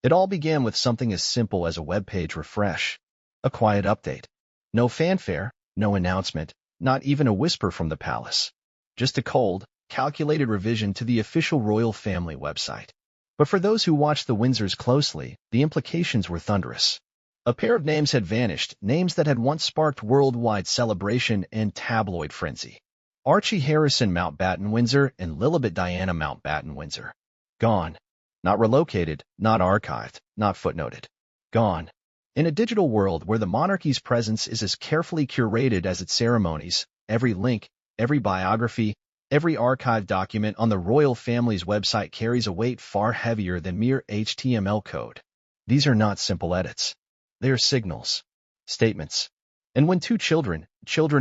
It all began with something as simple as a web page refresh, a quiet update. No fanfare, no announcement, not even a whisper from the palace. Just a cold, calculated revision to the official royal family website. But for those who watched the Windsors closely, the implications were thunderous. A pair of names had vanished, names that had once sparked worldwide celebration and tabloid frenzy. Archie Harrison Mountbatten Windsor and Lilibet Diana Mountbatten Windsor. Gone. Not relocated, not archived, not footnoted. Gone. In a digital world where the monarchy's presence is as carefully curated as its ceremonies, every link, every biography, every archived document on the royal family's website carries a weight far heavier than mere HTML code. These are not simple edits. They are signals, statements. And when two children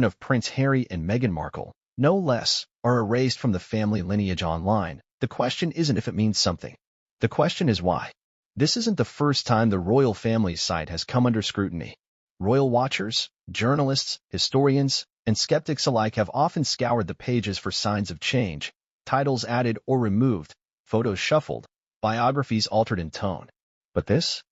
of Prince Harry and Meghan Markle, no less, are erased from the family lineage online, the question isn't if it means something. The question is why. This isn't the first time the royal family's site has come under scrutiny. Royal watchers, journalists, historians, and skeptics alike have often scoured the pages for signs of change, titles added or removed, photos shuffled, biographies altered in tone. But this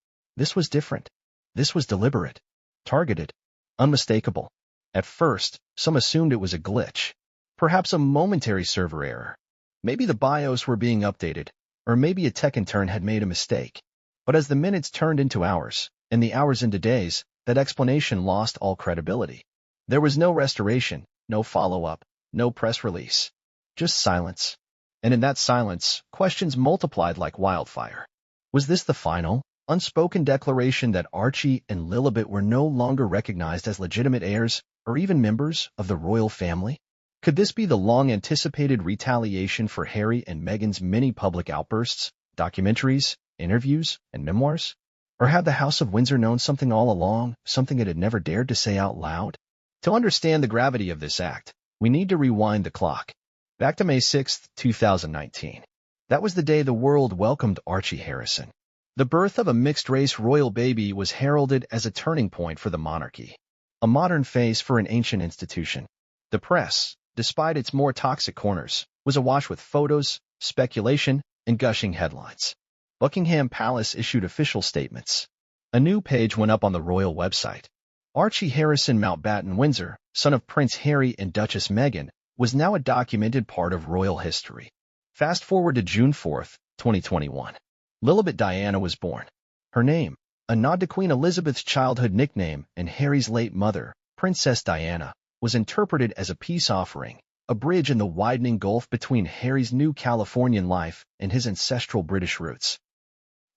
was different. This was deliberate, targeted, unmistakable. At first, some assumed it was a glitch, perhaps a momentary server error. Maybe the BIOS were being updated, or maybe a tech intern had made a mistake. But as the minutes turned into hours, and the hours into days, that explanation lost all credibility. There was no restoration, no follow-up, no press release. Just silence. And in that silence, questions multiplied like wildfire. Was this the final, unspoken declaration that Archie and Lilibet were no longer recognized as legitimate heirs or even members of the royal family? Could this be the long-anticipated retaliation for Harry and Meghan's many public outbursts, documentaries, interviews, and memoirs? Or had the House of Windsor known something all along, something it had never dared to say out loud? To understand the gravity of this act, we need to rewind the clock. Back to May 6, 2019. That was the day the world welcomed Archie Harrison. The birth of a mixed-race royal baby was heralded as a turning point for the monarchy, a modern phase for an ancient institution. The press, despite its more toxic corners, was awash with photos, speculation, and gushing headlines. Buckingham Palace issued official statements. A new page went up on the royal website. Archie Harrison Mountbatten Windsor, son of Prince Harry and Duchess Meghan, was now a documented part of royal history. Fast forward to June 4, 2021. Lilibet Diana was born. Her name, a nod to Queen Elizabeth's childhood nickname and Harry's late mother, Princess Diana, was interpreted as a peace offering, a bridge in the widening gulf between Harry's new Californian life and his ancestral British roots.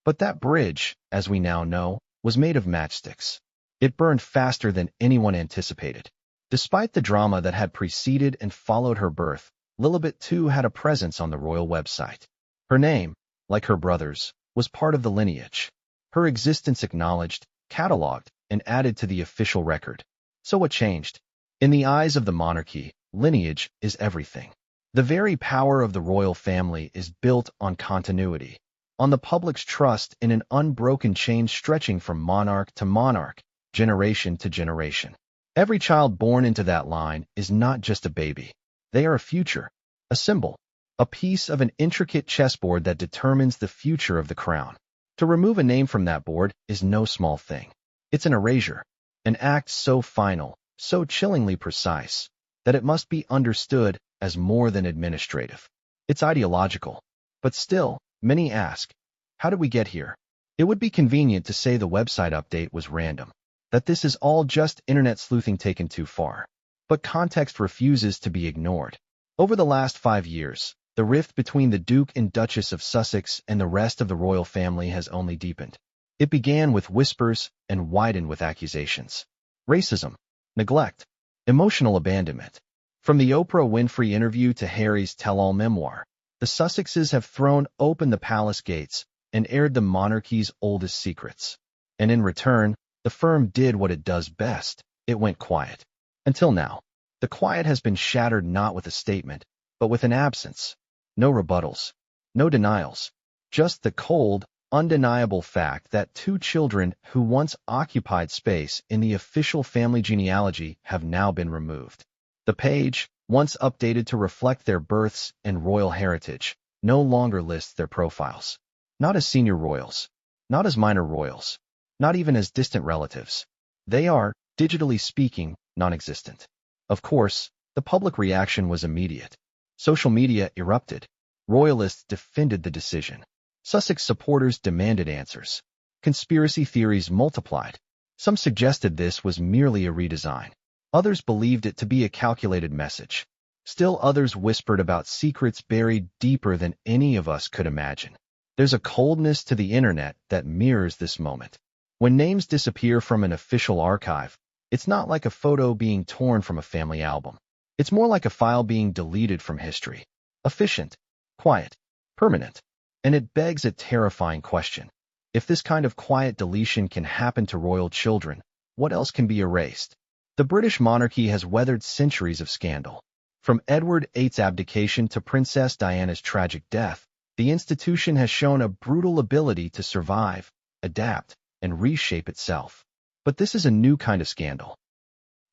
But that bridge, as we now know, was made of matchsticks. It burned faster than anyone anticipated. Despite the drama that had preceded and followed her birth, Lilibet too had a presence on the royal website. Her name, like her brother's, was part of the lineage. Her existence acknowledged, catalogued, and added to the official record. So what changed? In the eyes of the monarchy, lineage is everything. The very power of the royal family is built on continuity, on the public's trust in an unbroken chain stretching from monarch to monarch, generation to generation. Every child born into that line is not just a baby. They are a future, a symbol, a piece of an intricate chessboard that determines the future of the crown. To remove a name from that board is no small thing. It's an erasure, an act so final, so chillingly precise, that it must be understood as more than administrative. It's ideological. But still, many ask, how did we get here? It would be convenient to say the website update was random, that this is all just internet sleuthing taken too far. But context refuses to be ignored. Over the last 5 years, the rift between the Duke and Duchess of Sussex and the rest of the royal family has only deepened. It began with whispers and widened with accusations. Racism, neglect, emotional abandonment. From the Oprah Winfrey interview to Harry's tell-all memoir, the Sussexes have thrown open the palace gates and aired the monarchy's oldest secrets. And in return, the firm did what it does best. It went quiet. Until now. The quiet has been shattered not with a statement, but with an absence. No rebuttals. No denials. Just the cold, undeniable fact that two children who once occupied space in the official family genealogy have now been removed. The page, once updated to reflect their births and royal heritage, no longer lists their profiles. Not as senior royals, not as minor royals, not even as distant relatives. They are, digitally speaking, non-existent. Of course, the public reaction was immediate. Social media erupted. Royalists defended the decision. Sussex supporters demanded answers. Conspiracy theories multiplied. Some suggested this was merely a redesign. Others believed it to be a calculated message. Still others whispered about secrets buried deeper than any of us could imagine. There's a coldness to the internet that mirrors this moment. When names disappear from an official archive, it's not like a photo being torn from a family album. It's more like a file being deleted from history. Efficient, quiet, permanent. And it begs a terrifying question. If this kind of quiet deletion can happen to royal children, what else can be erased? The British monarchy has weathered centuries of scandal. From Edward VIII's abdication to Princess Diana's tragic death, the institution has shown a brutal ability to survive, adapt, and reshape itself. But this is a new kind of scandal.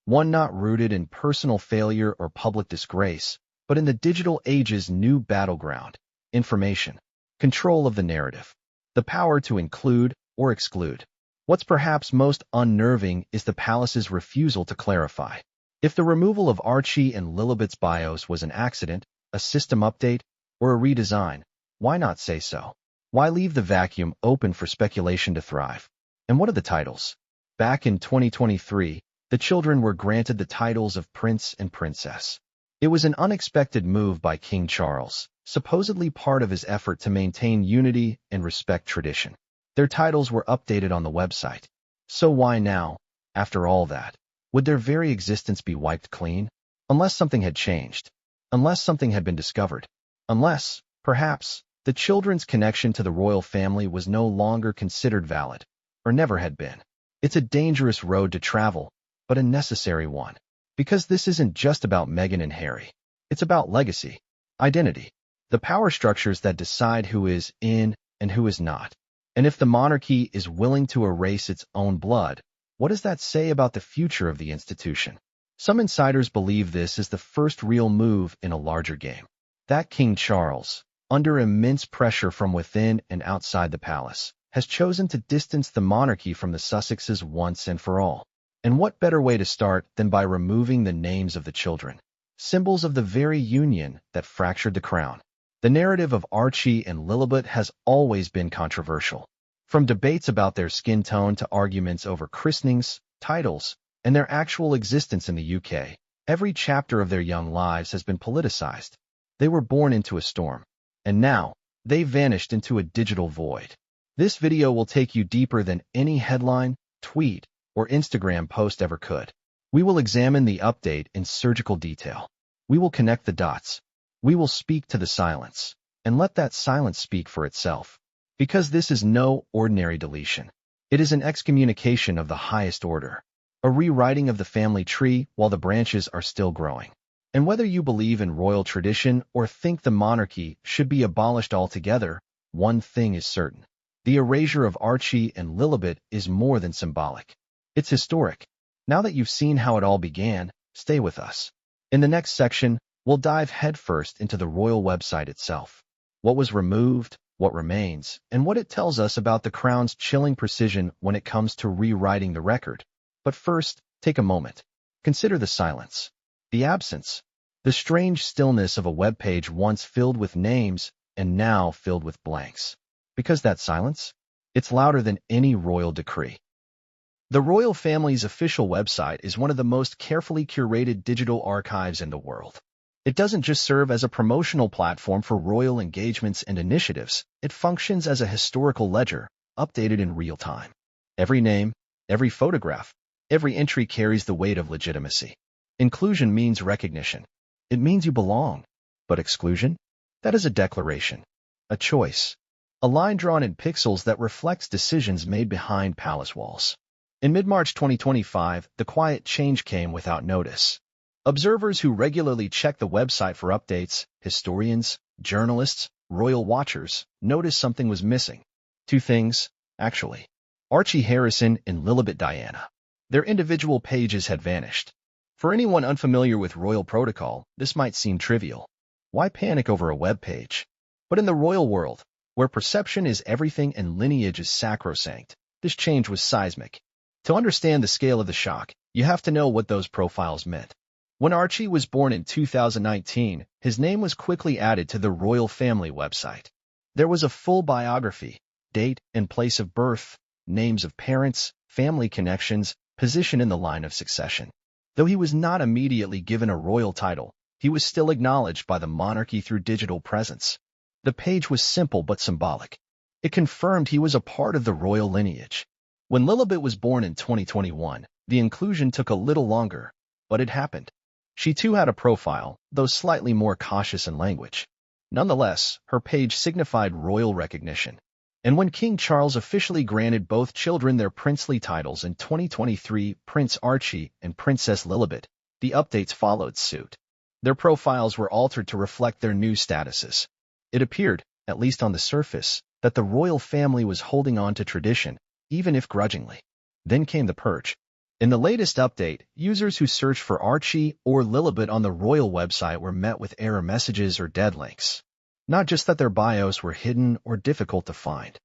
One not rooted in personal failure or public disgrace, but in the digital age's new battleground: information, control of the narrative, the power to include or exclude. What's perhaps most unnerving is the palace's refusal to clarify. If the removal of Archie and Lilibet's bios was an accident, a system update, or a redesign, why not say so? Why leave the vacuum open for speculation to thrive? And what are the titles? Back in 2023, the children were granted the titles of Prince and Princess. It was an unexpected move by King Charles, supposedly part of his effort to maintain unity and respect tradition. Their titles were updated on the website. So why now, after all that? Would their very existence be wiped clean? Unless something had changed. Unless something had been discovered. Unless, perhaps, the children's connection to the royal family was no longer considered valid, or never had been. It's a dangerous road to travel, but a necessary one. Because this isn't just about Meghan and Harry. It's about legacy, identity, the power structures that decide who is in and who is not. And if the monarchy is willing to erase its own blood, what does that say about the future of the institution? Some insiders believe this is the first real move in a larger game. That King Charles, under immense pressure from within and outside the palace, has chosen to distance the monarchy from the Sussexes once and for all. And what better way to start than by removing the names of the children, symbols of the very union that fractured the crown? The narrative of Archie and Lilibet has always been controversial. From debates about their skin tone to arguments over christenings, titles, and their actual existence in the UK, every chapter of their young lives has been politicized. They were born into a storm, and now they vanished into a digital void. This video will take you deeper than any headline, tweet, or Instagram post ever could. We will examine the update in surgical detail. We will connect the dots. We will speak to the silence, and let that silence speak for itself. Because this is no ordinary deletion. It is an excommunication of the highest order, a rewriting of the family tree while the branches are still growing. And whether you believe in royal tradition or think the monarchy should be abolished altogether, one thing is certain. The erasure of Archie and Lilibet is more than symbolic. It's historic. Now that you've seen how it all began, stay with us. In the next section, we'll dive headfirst into the royal website itself. What was removed, what remains, and what it tells us about the crown's chilling precision when it comes to rewriting the record. But first, take a moment. Consider the silence, the absence, the strange stillness of a web page once filled with names and now filled with blanks. Because that silence? It's louder than any royal decree. The royal family's official website is one of the most carefully curated digital archives in the world. It doesn't just serve as a promotional platform for royal engagements and initiatives. It functions as a historical ledger, updated in real time. Every name, every photograph, every entry carries the weight of legitimacy. Inclusion means recognition. It means you belong. But exclusion? That is a declaration, a choice, a line drawn in pixels that reflects decisions made behind palace walls. In mid-March 2025, the quiet change came without notice. Observers who regularly check the website for updates, historians, journalists, royal watchers, noticed something was missing. Two things, actually. Archie Harrison and Lilibet Diana. Their individual pages had vanished. For anyone unfamiliar with royal protocol, this might seem trivial. Why panic over a web page? But in the royal world, where perception is everything and lineage is sacrosanct. This change was seismic. To understand the scale of the shock, you have to know what those profiles meant. When Archie was born in 2019, his name was quickly added to the royal family website. There was a full biography, date and place of birth, names of parents, family connections, position in the line of succession. Though he was not immediately given a royal title, he was still acknowledged by the monarchy through digital presence. The page was simple but symbolic. It confirmed he was a part of the royal lineage. When Lilibet was born in 2021, the inclusion took a little longer, but it happened. She too had a profile, though slightly more cautious in language. Nonetheless, her page signified royal recognition. And when King Charles officially granted both children their princely titles in 2023, Prince Archie and Princess Lilibet, the updates followed suit. Their profiles were altered to reflect their new statuses. It appeared, at least on the surface, that the royal family was holding on to tradition, even if grudgingly. Then came the purge. In the latest update, users who searched for Archie or Lilibet on the royal website were met with error messages or dead links. Not just that their bios were hidden or difficult to find.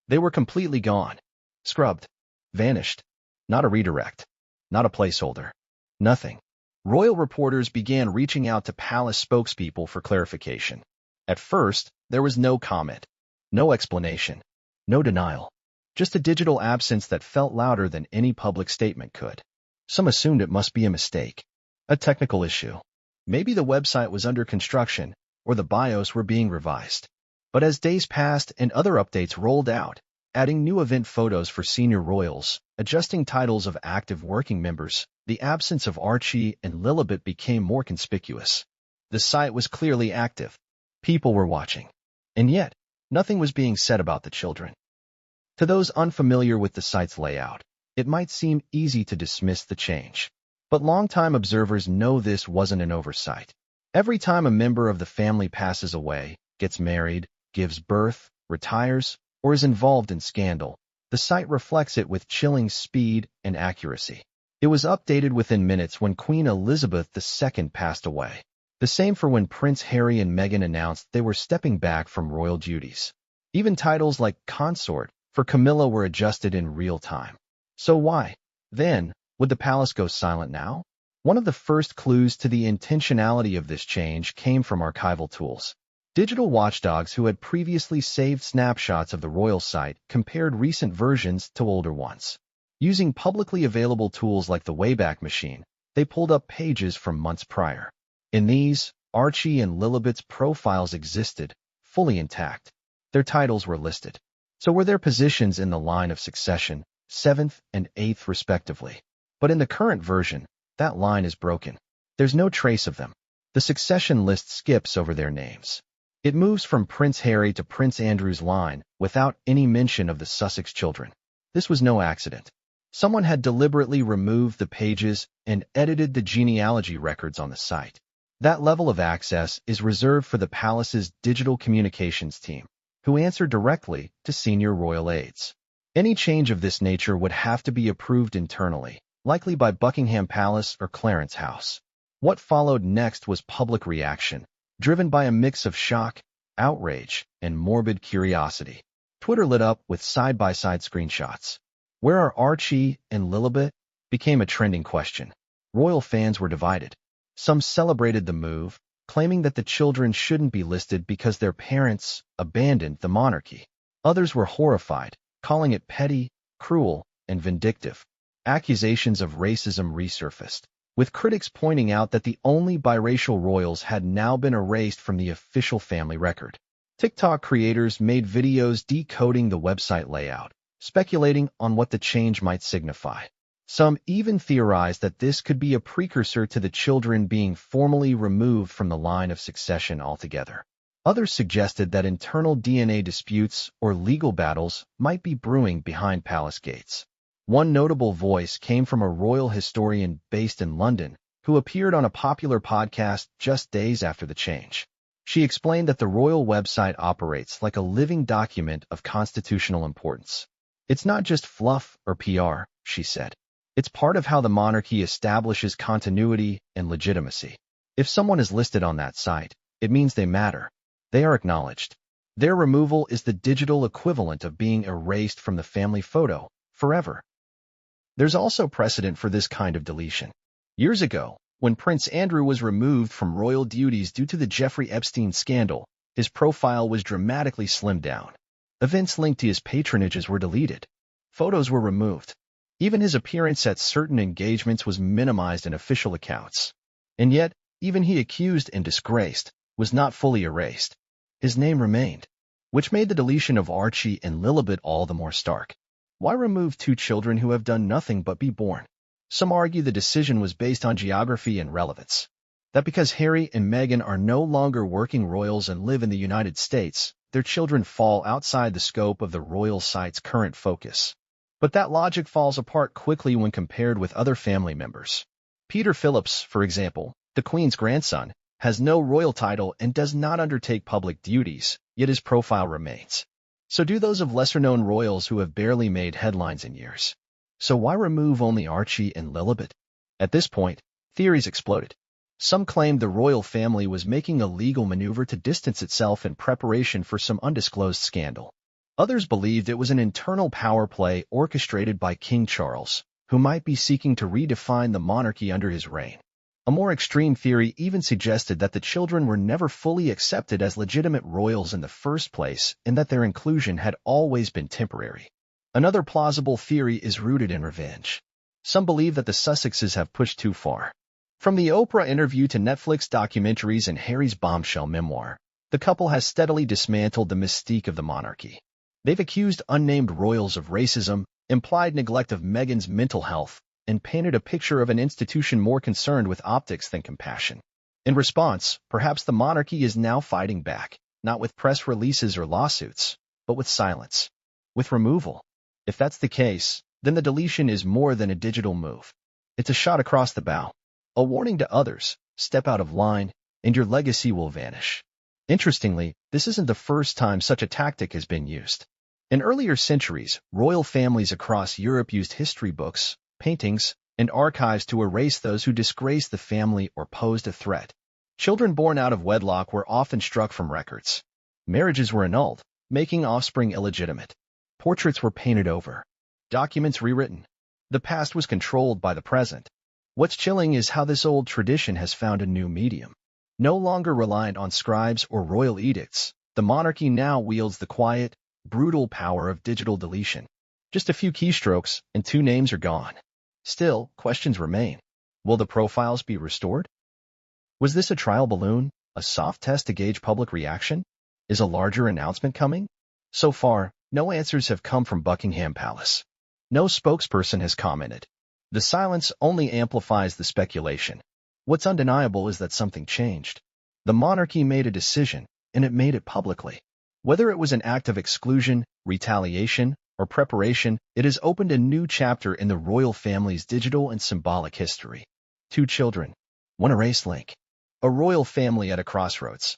They were completely gone. Scrubbed. Vanished. Not a redirect. Not a placeholder. Nothing. Royal reporters began reaching out to palace spokespeople for clarification. At first, there was no comment. No explanation. No denial. Just a digital absence that felt louder than any public statement could. Some assumed it must be a mistake. A technical issue. Maybe the website was under construction, or the BIOS were being revised. But as days passed and other updates rolled out, adding new event photos for senior royals, adjusting titles of active working members, the absence of Archie and Lilibet became more conspicuous. The site was clearly active. People were watching. And yet, nothing was being said about the children. To those unfamiliar with the site's layout, it might seem easy to dismiss the change. But longtime observers know this wasn't an oversight. Every time a member of the family passes away, gets married, gives birth, retires, or is involved in scandal, the site reflects it with chilling speed and accuracy. It was updated within minutes when Queen Elizabeth II passed away. The same for when Prince Harry and Meghan announced they were stepping back from royal duties. Even titles like consort for Camilla were adjusted in real time. So why, then, would the palace go silent now? One of the first clues to the intentionality of this change came from archival tools. Digital watchdogs who had previously saved snapshots of the royal site compared recent versions to older ones. Using publicly available tools like the Wayback Machine, they pulled up pages from months prior. In these, Archie and Lilibet's profiles existed, fully intact. Their titles were listed. So were their positions in the line of succession, 7th and 8th respectively. But in the current version, that line is broken. There's no trace of them. The succession list skips over their names. It moves from Prince Harry to Prince Andrew's line without any mention of the Sussex children. This was no accident. Someone had deliberately removed the pages and edited the genealogy records on the site. That level of access is reserved for the palace's digital communications team, who answer directly to senior royal aides. Any change of this nature would have to be approved internally, likely by Buckingham Palace or Clarence House. What followed next was public reaction, driven by a mix of shock, outrage, and morbid curiosity. Twitter lit up with side-by-side screenshots. Where are Archie and Lilibet? Became a trending question. Royal fans were divided. Some celebrated the move, claiming that the children shouldn't be listed because their parents abandoned the monarchy. Others were horrified, calling it petty, cruel, and vindictive. Accusations of racism resurfaced, with critics pointing out that the only biracial royals had now been erased from the official family record. TikTok creators made videos decoding the website layout, speculating on what the change might signify. Some even theorized that this could be a precursor to the children being formally removed from the line of succession altogether. Others suggested that internal DNA disputes or legal battles might be brewing behind palace gates. One notable voice came from a royal historian based in London, who appeared on a popular podcast just days after the change. She explained that the royal website operates like a living document of constitutional importance. It's not just fluff or PR, she said. It's part of how the monarchy establishes continuity and legitimacy. If someone is listed on that site, it means they matter. They are acknowledged. Their removal is the digital equivalent of being erased from the family photo forever. There's also precedent for this kind of deletion. Years ago, when Prince Andrew was removed from royal duties due to the Jeffrey Epstein scandal, his profile was dramatically slimmed down. Events linked to his patronages were deleted. Photos were removed. Even his appearance at certain engagements was minimized in official accounts. And yet, even he accused and disgraced was not fully erased. His name remained, which made the deletion of Archie and Lilibet all the more stark. Why remove two children who have done nothing but be born? Some argue the decision was based on geography and relevance. That because Harry and Meghan are no longer working royals and live in the United States, their children fall outside the scope of the royal site's current focus. But that logic falls apart quickly when compared with other family members. Peter Phillips, for example, the Queen's grandson, has no royal title and does not undertake public duties, yet his profile remains. So do those of lesser-known royals who have barely made headlines in years. So why remove only Archie and Lilibet? At this point, theories exploded. Some claimed the royal family was making a legal maneuver to distance itself in preparation for some undisclosed scandal. Others believed it was an internal power play orchestrated by King Charles, who might be seeking to redefine the monarchy under his reign. A more extreme theory even suggested that the children were never fully accepted as legitimate royals in the first place and that their inclusion had always been temporary. Another plausible theory is rooted in revenge. Some believe that the Sussexes have pushed too far. From the Oprah interview to Netflix documentaries and Harry's bombshell memoir, the couple has steadily dismantled the mystique of the monarchy. They've accused unnamed royals of racism, implied neglect of Meghan's mental health, and painted a picture of an institution more concerned with optics than compassion. In response, perhaps the monarchy is now fighting back, not with press releases or lawsuits, but with silence, with removal. If that's the case, then the deletion is more than a digital move. It's a shot across the bow, a warning to others, step out of line, and your legacy will vanish. Interestingly, this isn't the first time such a tactic has been used. In earlier centuries, royal families across Europe used history books, paintings, and archives to erase those who disgraced the family or posed a threat. Children born out of wedlock were often struck from records. Marriages were annulled, making offspring illegitimate. Portraits were painted over. Documents rewritten. The past was controlled by the present. What's chilling is how this old tradition has found a new medium. No longer reliant on scribes or royal edicts, the monarchy now wields the quiet, brutal power of digital deletion. Just a few keystrokes, and two names are gone. Still, questions remain. Will the profiles be restored? Was this a trial balloon, a soft test to gauge public reaction? Is a larger announcement coming? So far, no answers have come from Buckingham Palace. No spokesperson has commented. The silence only amplifies the speculation. What's undeniable is that something changed. The monarchy made a decision, and it made it publicly. Whether it was an act of exclusion, retaliation, or preparation, it has opened a new chapter in the royal family's digital and symbolic history. Two children, one erased link. A royal family at a crossroads.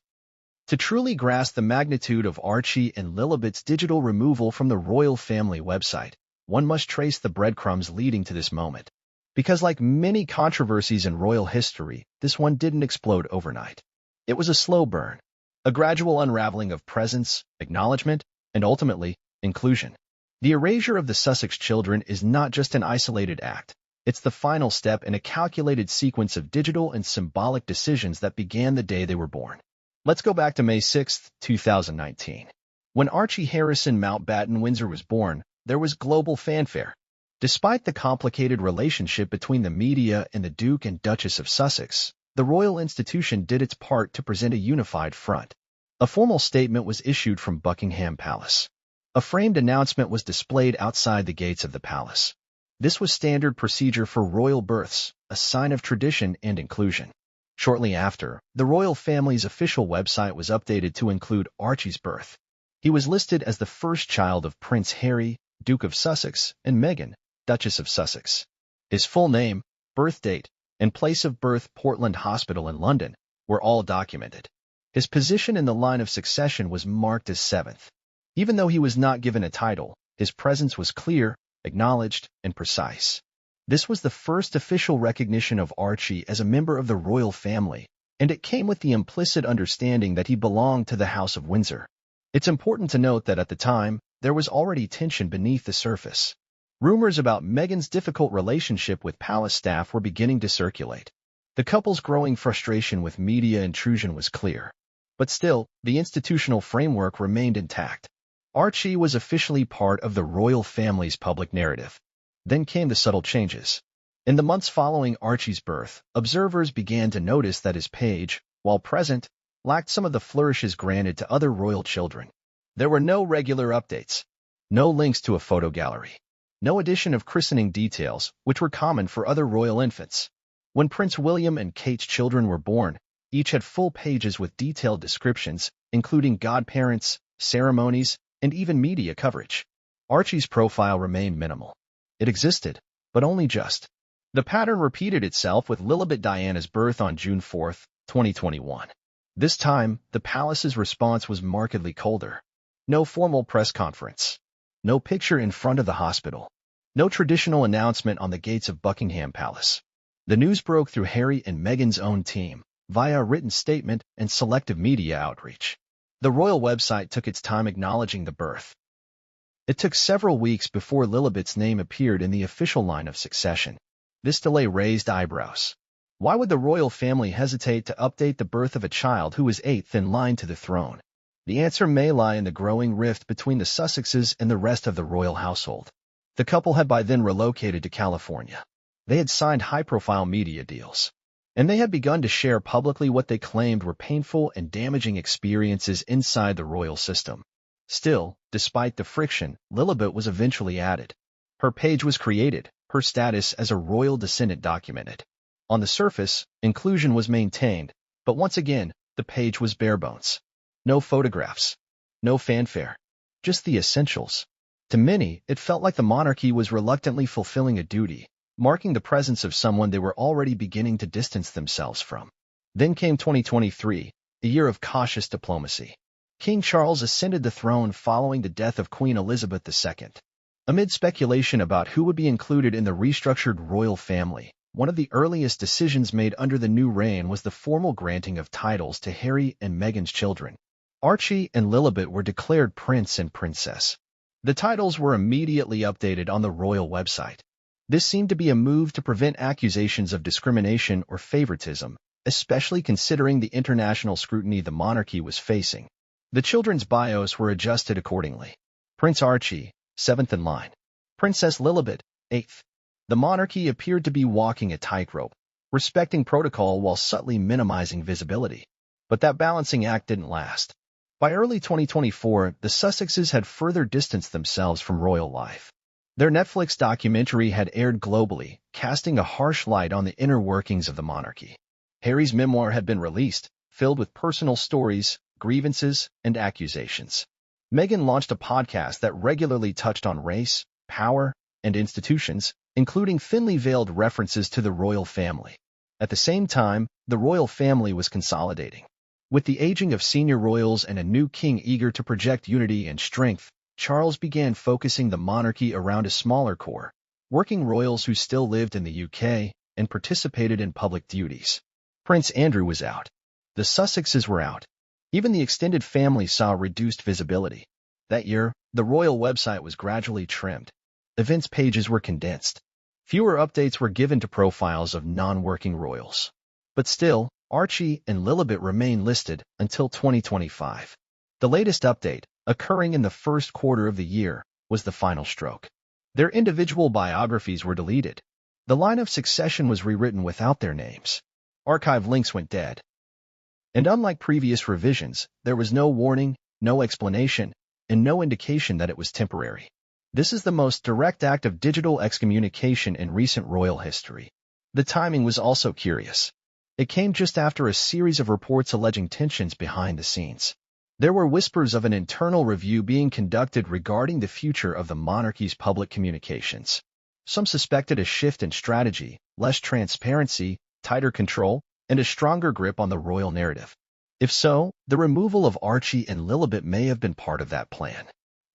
To truly grasp the magnitude of Archie and Lilibet's digital removal from the royal family website, one must trace the breadcrumbs leading to this moment. Because like many controversies in royal history, this one didn't explode overnight. It was a slow burn, a gradual unraveling of presence, acknowledgement, and ultimately, inclusion. The erasure of the Sussex children is not just an isolated act. It's the final step in a calculated sequence of digital and symbolic decisions that began the day they were born. Let's go back to May 6, 2019. When Archie Harrison Mountbatten Windsor was born, there was global fanfare. Despite the complicated relationship between the media and the Duke and Duchess of Sussex, the royal institution did its part to present a unified front. A formal statement was issued from Buckingham Palace. A framed announcement was displayed outside the gates of the palace. This was standard procedure for royal births, a sign of tradition and inclusion. Shortly after, the royal family's official website was updated to include Archie's birth. He was listed as the first child of Prince Harry, Duke of Sussex, and Meghan, Duchess of Sussex. His full name, birth date, and place of birth, Portland Hospital in London, were all documented. His position in the line of succession was marked as seventh. Even though he was not given a title, his presence was clear, acknowledged, and precise. This was the first official recognition of Archie as a member of the royal family, and it came with the implicit understanding that he belonged to the House of Windsor. It's important to note that at the time, there was already tension beneath the surface. Rumors about Meghan's difficult relationship with palace staff were beginning to circulate. The couple's growing frustration with media intrusion was clear. But still, the institutional framework remained intact. Archie was officially part of the royal family's public narrative. Then came the subtle changes. In the months following Archie's birth, observers began to notice that his page, while present, lacked some of the flourishes granted to other royal children. There were no regular updates, no links to a photo gallery, no addition of christening details, which were common for other royal infants. When Prince William and Kate's children were born, each had full pages with detailed descriptions, including godparents, ceremonies, and even media coverage. Archie's profile remained minimal. It existed, but only just. The pattern repeated itself with Lilibet Diana's birth on June 4, 2021. This time, the palace's response was markedly colder. No formal press conference. No picture in front of the hospital. No traditional announcement on the gates of Buckingham Palace. The news broke through Harry and Meghan's own team, via a written statement and selective media outreach. The royal website took its time acknowledging the birth. It took several weeks before Lilibet's name appeared in the official line of succession. This delay raised eyebrows. Why would the royal family hesitate to update the birth of a child who was eighth in line to the throne? The answer may lie in the growing rift between the Sussexes and the rest of the royal household. The couple had by then relocated to California. They had signed high-profile media deals, and they had begun to share publicly what they claimed were painful and damaging experiences inside the royal system. Still, despite the friction, Lilibet was eventually added. Her page was created, her status as a royal descendant documented. On the surface, inclusion was maintained, but once again, the page was bare bones. No photographs, no fanfare, just the essentials. To many, it felt like the monarchy was reluctantly fulfilling a duty, marking the presence of someone they were already beginning to distance themselves from. Then came 2023, a year of cautious diplomacy. King Charles ascended the throne following the death of Queen Elizabeth II. Amid speculation about who would be included in the restructured royal family, one of the earliest decisions made under the new reign was the formal granting of titles to Harry and Meghan's children. Archie and Lilibet were declared prince and princess. The titles were immediately updated on the royal website. This seemed to be a move to prevent accusations of discrimination or favoritism, especially considering the international scrutiny the monarchy was facing. The children's bios were adjusted accordingly. Prince Archie, 7th in line. Princess Lilibet, 8th. The monarchy appeared to be walking a tightrope, respecting protocol while subtly minimizing visibility. But that balancing act didn't last. By early 2024, the Sussexes had further distanced themselves from royal life. Their Netflix documentary had aired globally, casting a harsh light on the inner workings of the monarchy. Harry's memoir had been released, filled with personal stories, grievances, and accusations. Meghan launched a podcast that regularly touched on race, power, and institutions, including thinly veiled references to the royal family. At the same time, the royal family was consolidating. With the aging of senior royals and a new king eager to project unity and strength, Charles began focusing the monarchy around a smaller core, working royals who still lived in the UK and participated in public duties. Prince Andrew was out. The Sussexes were out. Even the extended family saw reduced visibility. That year, the royal website was gradually trimmed. Events pages were condensed. Fewer updates were given to profiles of non-working royals. But still, Archie and Lilibet remain listed until 2025. The latest update, occurring in the first quarter of the year, was the final stroke. Their individual biographies were deleted. The line of succession was rewritten without their names. Archive links went dead. And unlike previous revisions, there was no warning, no explanation, and no indication that it was temporary. This is the most direct act of digital excommunication in recent royal history. The timing was also curious. It came just after a series of reports alleging tensions behind the scenes. There were whispers of an internal review being conducted regarding the future of the monarchy's public communications. Some suspected a shift in strategy, less transparency, tighter control, and a stronger grip on the royal narrative. If so, the removal of Archie and Lilibet may have been part of that plan.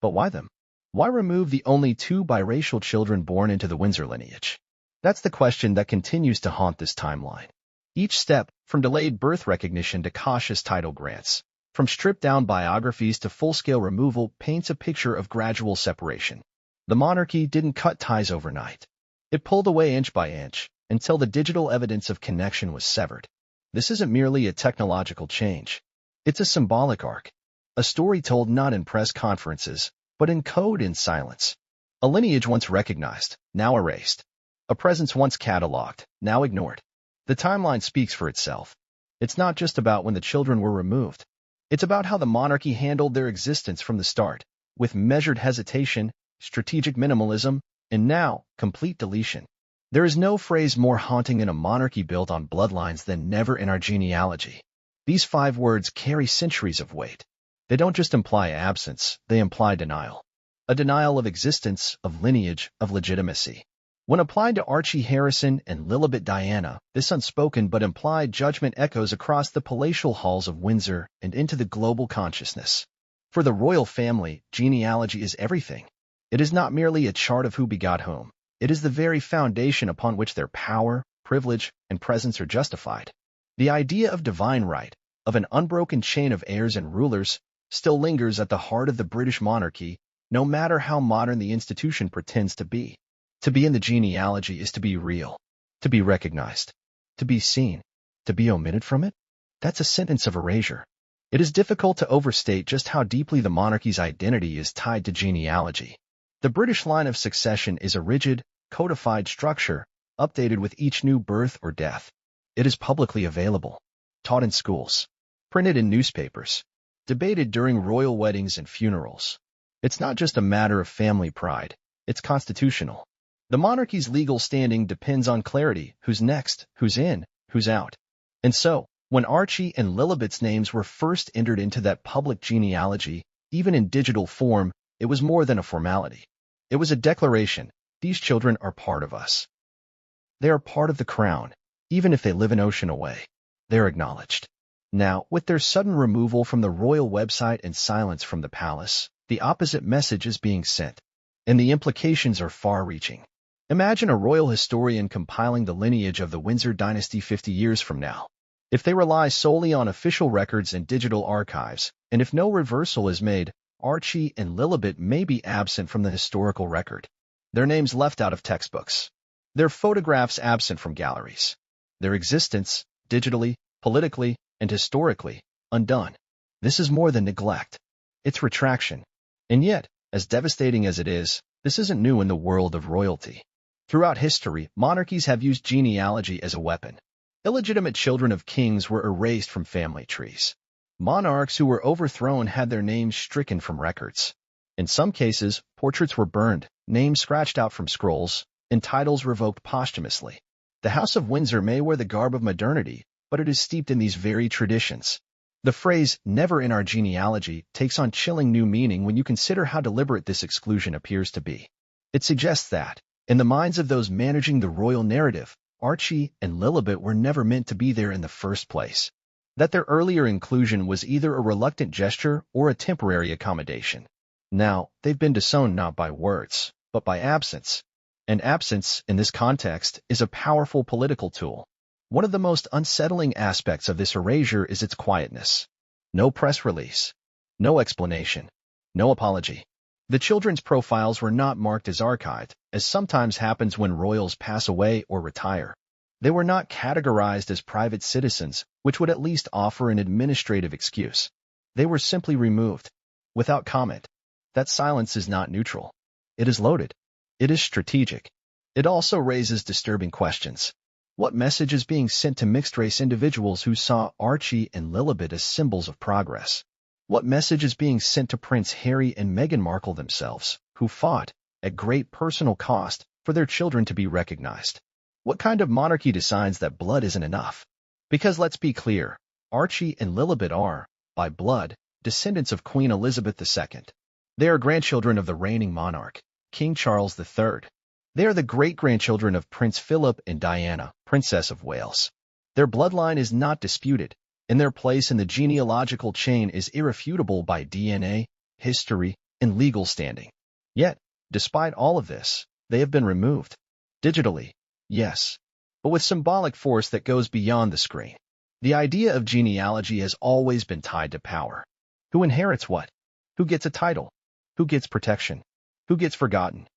But why them? Why remove the only two biracial children born into the Windsor lineage? That's the question that continues to haunt this timeline. Each step, from delayed birth recognition to cautious title grants, From stripped-down biographies to full-scale removal paints a picture of gradual separation. The monarchy didn't cut ties overnight. It pulled away inch by inch until the digital evidence of connection was severed. This isn't merely a technological change. It's a symbolic arc, a story told not in press conferences, but in code and silence. A lineage once recognized, now erased. A presence once cataloged, now ignored. The timeline speaks for itself. It's not just about when the children were removed. It's about how the monarchy handled their existence from the start, with measured hesitation, strategic minimalism, and now, complete deletion. There is no phrase more haunting in a monarchy built on bloodlines than "never in our genealogy." These 5 words carry centuries of weight. They don't just imply absence, they imply denial. A denial of existence, of lineage, of legitimacy. When applied to Archie Harrison and Lilibet Diana, this unspoken but implied judgment echoes across the palatial halls of Windsor and into the global consciousness. For the royal family, genealogy is everything. It is not merely a chart of who begot whom. It is the very foundation upon which their power, privilege, and presence are justified. The idea of divine right, of an unbroken chain of heirs and rulers, still lingers at the heart of the British monarchy, no matter how modern the institution pretends to be. To be in the genealogy is to be real, to be recognized, to be seen, to be omitted from it. That's a sentence of erasure. It is difficult to overstate just how deeply the monarchy's identity is tied to genealogy. The British line of succession is a rigid, codified structure, updated with each new birth or death. It is publicly available, taught in schools, printed in newspapers, debated during royal weddings and funerals. It's not just a matter of family pride, it's constitutional. The monarchy's legal standing depends on clarity: who's next, who's in, who's out. And so, when Archie and Lilibet's names were first entered into that public genealogy, even in digital form, it was more than a formality. It was a declaration: these children are part of us. They are part of the crown, even if they live an ocean away. They're acknowledged. Now, with their sudden removal from the royal website and silence from the palace, the opposite message is being sent, and the implications are far-reaching. Imagine a royal historian compiling the lineage of the Windsor dynasty 50 years from now. If they rely solely on official records and digital archives, and if no reversal is made, Archie and Lilibet may be absent from the historical record. Their names left out of textbooks. Their photographs absent from galleries. Their existence, digitally, politically, and historically, undone. This is more than neglect. It's retraction. And yet, as devastating as it is, this isn't new in the world of royalty. Throughout history, monarchies have used genealogy as a weapon. Illegitimate children of kings were erased from family trees. Monarchs who were overthrown had their names stricken from records. In some cases, portraits were burned, names scratched out from scrolls, and titles revoked posthumously. The House of Windsor may wear the garb of modernity, but it is steeped in these very traditions. The phrase, "never in our genealogy," takes on chilling new meaning when you consider how deliberate this exclusion appears to be. It suggests that, in the minds of those managing the royal narrative, Archie and Lilibet were never meant to be there in the first place. That their earlier inclusion was either a reluctant gesture or a temporary accommodation. Now, they've been disowned not by words, but by absence. And absence, in this context, is a powerful political tool. One of the most unsettling aspects of this erasure is its quietness. No press release. No explanation. No apology. The children's profiles were not marked as archived, as sometimes happens when royals pass away or retire. They were not categorized as private citizens, which would at least offer an administrative excuse. They were simply removed, without comment. That silence is not neutral. It is loaded. It is strategic. It also raises disturbing questions. What message is being sent to mixed-race individuals who saw Archie and Lilibet as symbols of progress? What message is being sent to Prince Harry and Meghan Markle themselves, who fought, at great personal cost, for their children to be recognized? What kind of monarchy decides that blood isn't enough? Because let's be clear, Archie and Lilibet are, by blood, descendants of Queen Elizabeth II. They are grandchildren of the reigning monarch, King Charles III. They are the great-grandchildren of Prince Philip and Diana, Princess of Wales. Their bloodline is not disputed, and their place in the genealogical chain is irrefutable by DNA, history, and legal standing. Yet, despite all of this, they have been removed. Digitally, yes, but with symbolic force that goes beyond the screen. The idea of genealogy has always been tied to power. Who inherits what? Who gets a title? Who gets protection? Who gets forgotten?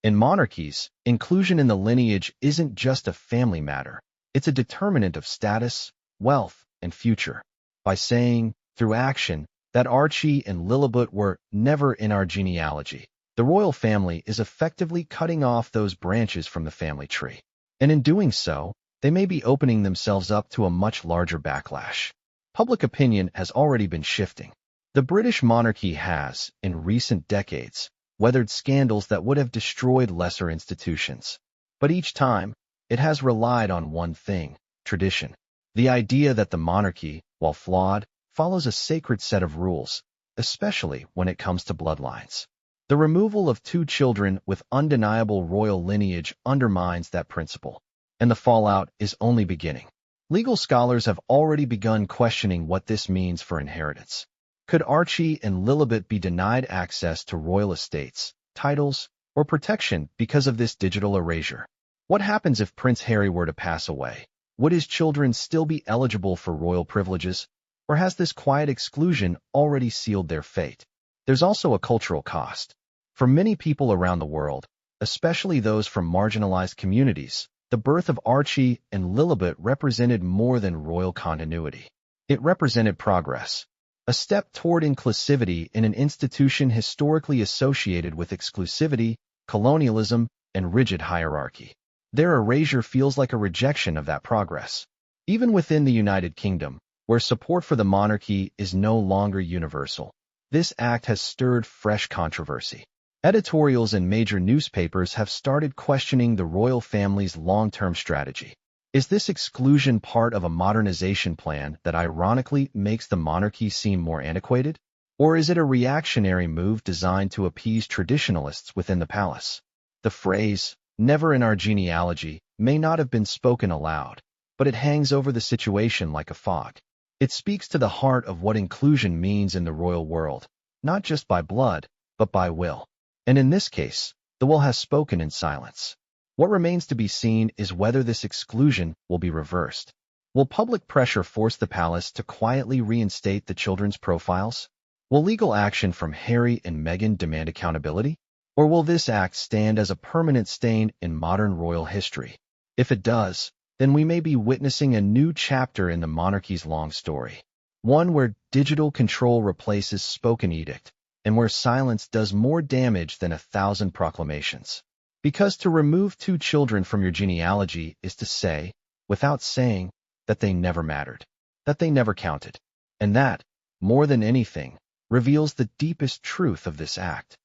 In monarchies, inclusion in the lineage isn't just a family matter. It's a determinant of status, wealth, and future. By saying, through action, that Archie and Lilibet were never in our genealogy, the royal family is effectively cutting off those branches from the family tree. And in doing so, they may be opening themselves up to a much larger backlash. Public opinion has already been shifting. The British monarchy has, in recent decades, weathered scandals that would have destroyed lesser institutions. But each time, it has relied on one thing: tradition. The idea that the monarchy, while flawed, follows a sacred set of rules, especially when it comes to bloodlines. The removal of 2 children with undeniable royal lineage undermines that principle, and the fallout is only beginning. Legal scholars have already begun questioning what this means for inheritance. Could Archie and Lilibet be denied access to royal estates, titles, or protection because of this digital erasure? What happens if Prince Harry were to pass away? Would his children still be eligible for royal privileges, or has this quiet exclusion already sealed their fate? There's also a cultural cost. For many people around the world, especially those from marginalized communities, the birth of Archie and Lilibet represented more than royal continuity. It represented progress, a step toward inclusivity in an institution historically associated with exclusivity, colonialism, and rigid hierarchy. Their erasure feels like a rejection of that progress. Even within the United Kingdom, where support for the monarchy is no longer universal, this act has stirred fresh controversy. Editorials in major newspapers have started questioning the royal family's long-term strategy. Is this exclusion part of a modernization plan that ironically makes the monarchy seem more antiquated? Or is it a reactionary move designed to appease traditionalists within the palace? The phrase, "never in our genealogy," may not have been spoken aloud, but it hangs over the situation like a fog. It speaks to the heart of what inclusion means in the royal world, not just by blood, but by will. And in this case, the will has spoken in silence. What remains to be seen is whether this exclusion will be reversed. Will public pressure force the palace to quietly reinstate the children's profiles? Will legal action from Harry and Meghan demand accountability? Or will this act stand as a permanent stain in modern royal history? If it does, then we may be witnessing a new chapter in the monarchy's long story. One where digital control replaces spoken edict, and where silence does more damage than 1,000 proclamations. Because to remove 2 children from your genealogy is to say, without saying, that they never mattered, that they never counted. And that, more than anything, reveals the deepest truth of this act.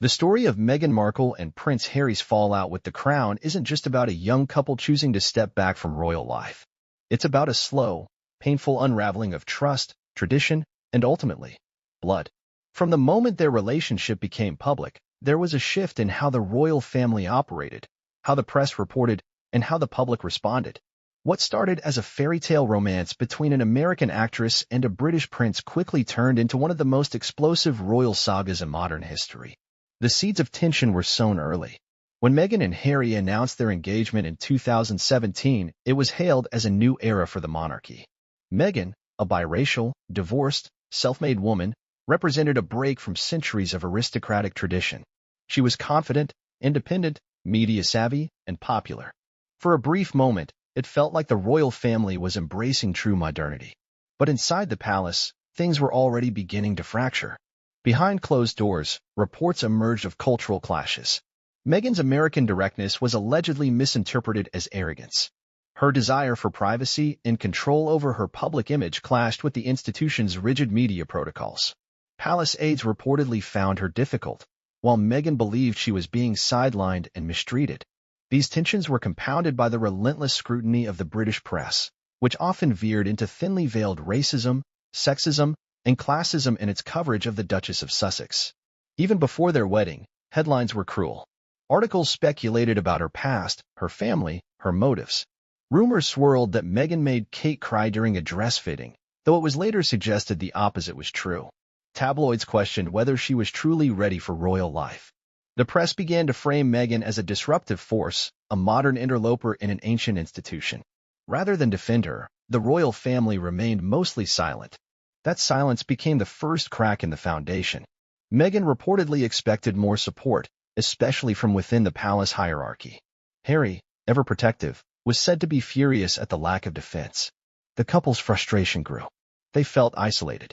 The story of Meghan Markle and Prince Harry's fallout with the crown isn't just about a young couple choosing to step back from royal life. It's about a slow, painful unraveling of trust, tradition, and ultimately, blood. From the moment their relationship became public, there was a shift in how the royal family operated, how the press reported, and how the public responded. What started as a fairy tale romance between an American actress and a British prince quickly turned into one of the most explosive royal sagas in modern history. The seeds of tension were sown early. When Meghan and Harry announced their engagement in 2017, it was hailed as a new era for the monarchy. Meghan, a biracial, divorced, self-made woman, represented a break from centuries of aristocratic tradition. She was confident, independent, media-savvy, and popular. For a brief moment, it felt like the royal family was embracing true modernity. But inside the palace, things were already beginning to fracture. Behind closed doors, reports emerged of cultural clashes. Meghan's American directness was allegedly misinterpreted as arrogance. Her desire for privacy and control over her public image clashed with the institution's rigid media protocols. Palace aides reportedly found her difficult, while Meghan believed she was being sidelined and mistreated. These tensions were compounded by the relentless scrutiny of the British press, which often veered into thinly veiled racism, sexism, and classism in its coverage of the Duchess of Sussex. Even before their wedding, headlines were cruel. Articles speculated about her past, her family, her motives. Rumors swirled that Meghan made Kate cry during a dress fitting, though it was later suggested the opposite was true. Tabloids questioned whether she was truly ready for royal life. The press began to frame Meghan as a disruptive force, a modern interloper in an ancient institution. Rather than defend her, The royal family remained mostly silent. That silence became the first crack in the foundation. Meghan reportedly expected more support, especially from within the palace hierarchy. Harry, ever protective, was said to be furious at the lack of defense. The couple's frustration grew. They felt isolated,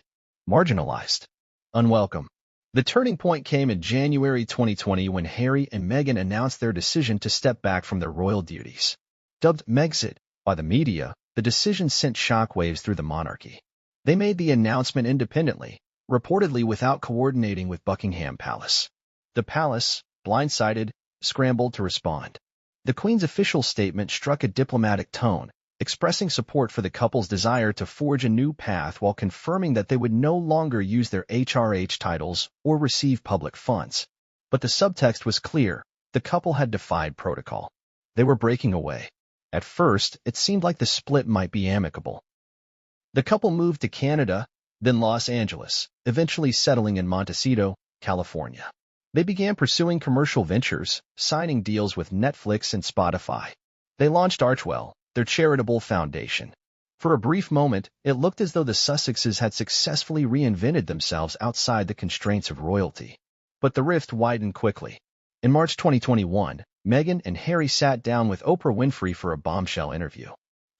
marginalized, unwelcome. The turning point came in January 2020 when Harry and Meghan announced their decision to step back from their royal duties. Dubbed Megxit by the media, the decision sent shockwaves through the monarchy. They made the announcement independently, reportedly without coordinating with Buckingham Palace. The palace, blindsided, scrambled to respond. The Queen's official statement struck a diplomatic tone, expressing support for the couple's desire to forge a new path while confirming that they would no longer use their HRH titles or receive public funds. But the subtext was clear. The couple had defied protocol. They were breaking away. At first, it seemed like the split might be amicable. The couple moved to Canada, then Los Angeles, eventually settling in Montecito, California. They began pursuing commercial ventures, signing deals with Netflix and Spotify. They launched ARCHIE, their charitable foundation. For a brief moment, it looked as though the Sussexes had successfully reinvented themselves outside the constraints of royalty. But the rift widened quickly. In March 2021, Meghan and Harry sat down with Oprah Winfrey for a bombshell interview.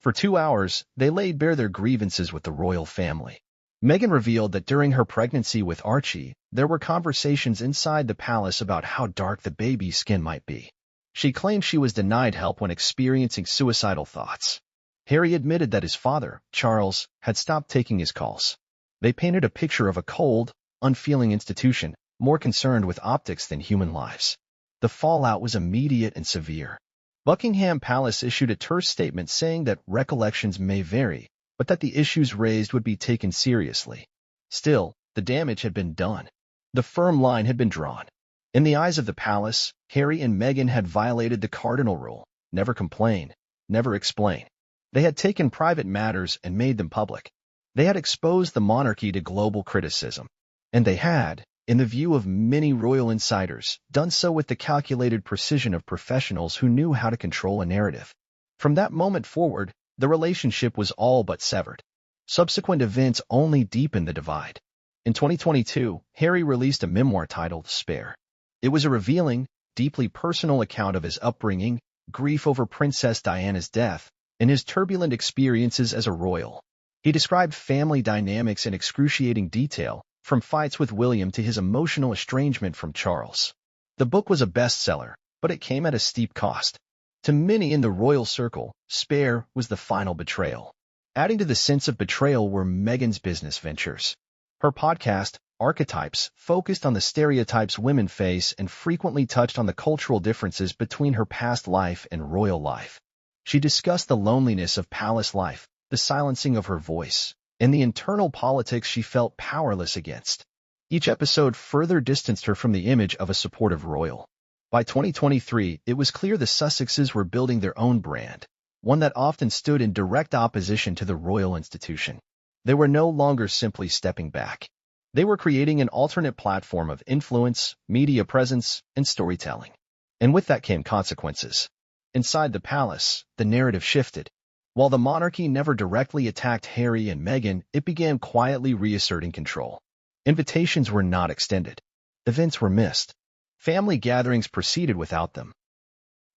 For 2 hours, they laid bare their grievances with the royal family. Meghan revealed that during her pregnancy with Archie, there were conversations inside the palace about how dark the baby's skin might be. She claimed she was denied help when experiencing suicidal thoughts. Harry admitted that his father, Charles, had stopped taking his calls. They painted a picture of a cold, unfeeling institution, more concerned with optics than human lives. The fallout was immediate and severe. Buckingham Palace issued a terse statement saying that recollections may vary, but that the issues raised would be taken seriously. Still, the damage had been done. The firm line had been drawn. In the eyes of the palace, Harry and Meghan had violated the cardinal rule: never complain, never explain. They had taken private matters and made them public. They had exposed the monarchy to global criticism. And they had, in the view of many royal insiders, done so with the calculated precision of professionals who knew how to control a narrative. From that moment forward, the relationship was all but severed. Subsequent events only deepened the divide. In 2022, Harry released a memoir titled Spare. It was a revealing, deeply personal account of his upbringing, grief over Princess Diana's death, and his turbulent experiences as a royal. He described family dynamics in excruciating detail, from fights with William to his emotional estrangement from Charles. The book was a bestseller, but it came at a steep cost. To many in the royal circle, Spare was the final betrayal. Adding to the sense of betrayal were Meghan's business ventures. Her podcast, Archetypes, focused on the stereotypes women face and frequently touched on the cultural differences between her past life and royal life. She discussed the loneliness of palace life, the silencing of her voice, and the internal politics she felt powerless against. Each episode further distanced her from the image of a supportive royal. By 2023, it was clear the Sussexes were building their own brand, one that often stood in direct opposition to the royal institution. They were no longer simply stepping back. They were creating an alternate platform of influence, media presence, and storytelling. And with that came consequences. Inside the palace, the narrative shifted. While the monarchy never directly attacked Harry and Meghan, it began quietly reasserting control. Invitations were not extended. Events were missed. Family gatherings proceeded without them.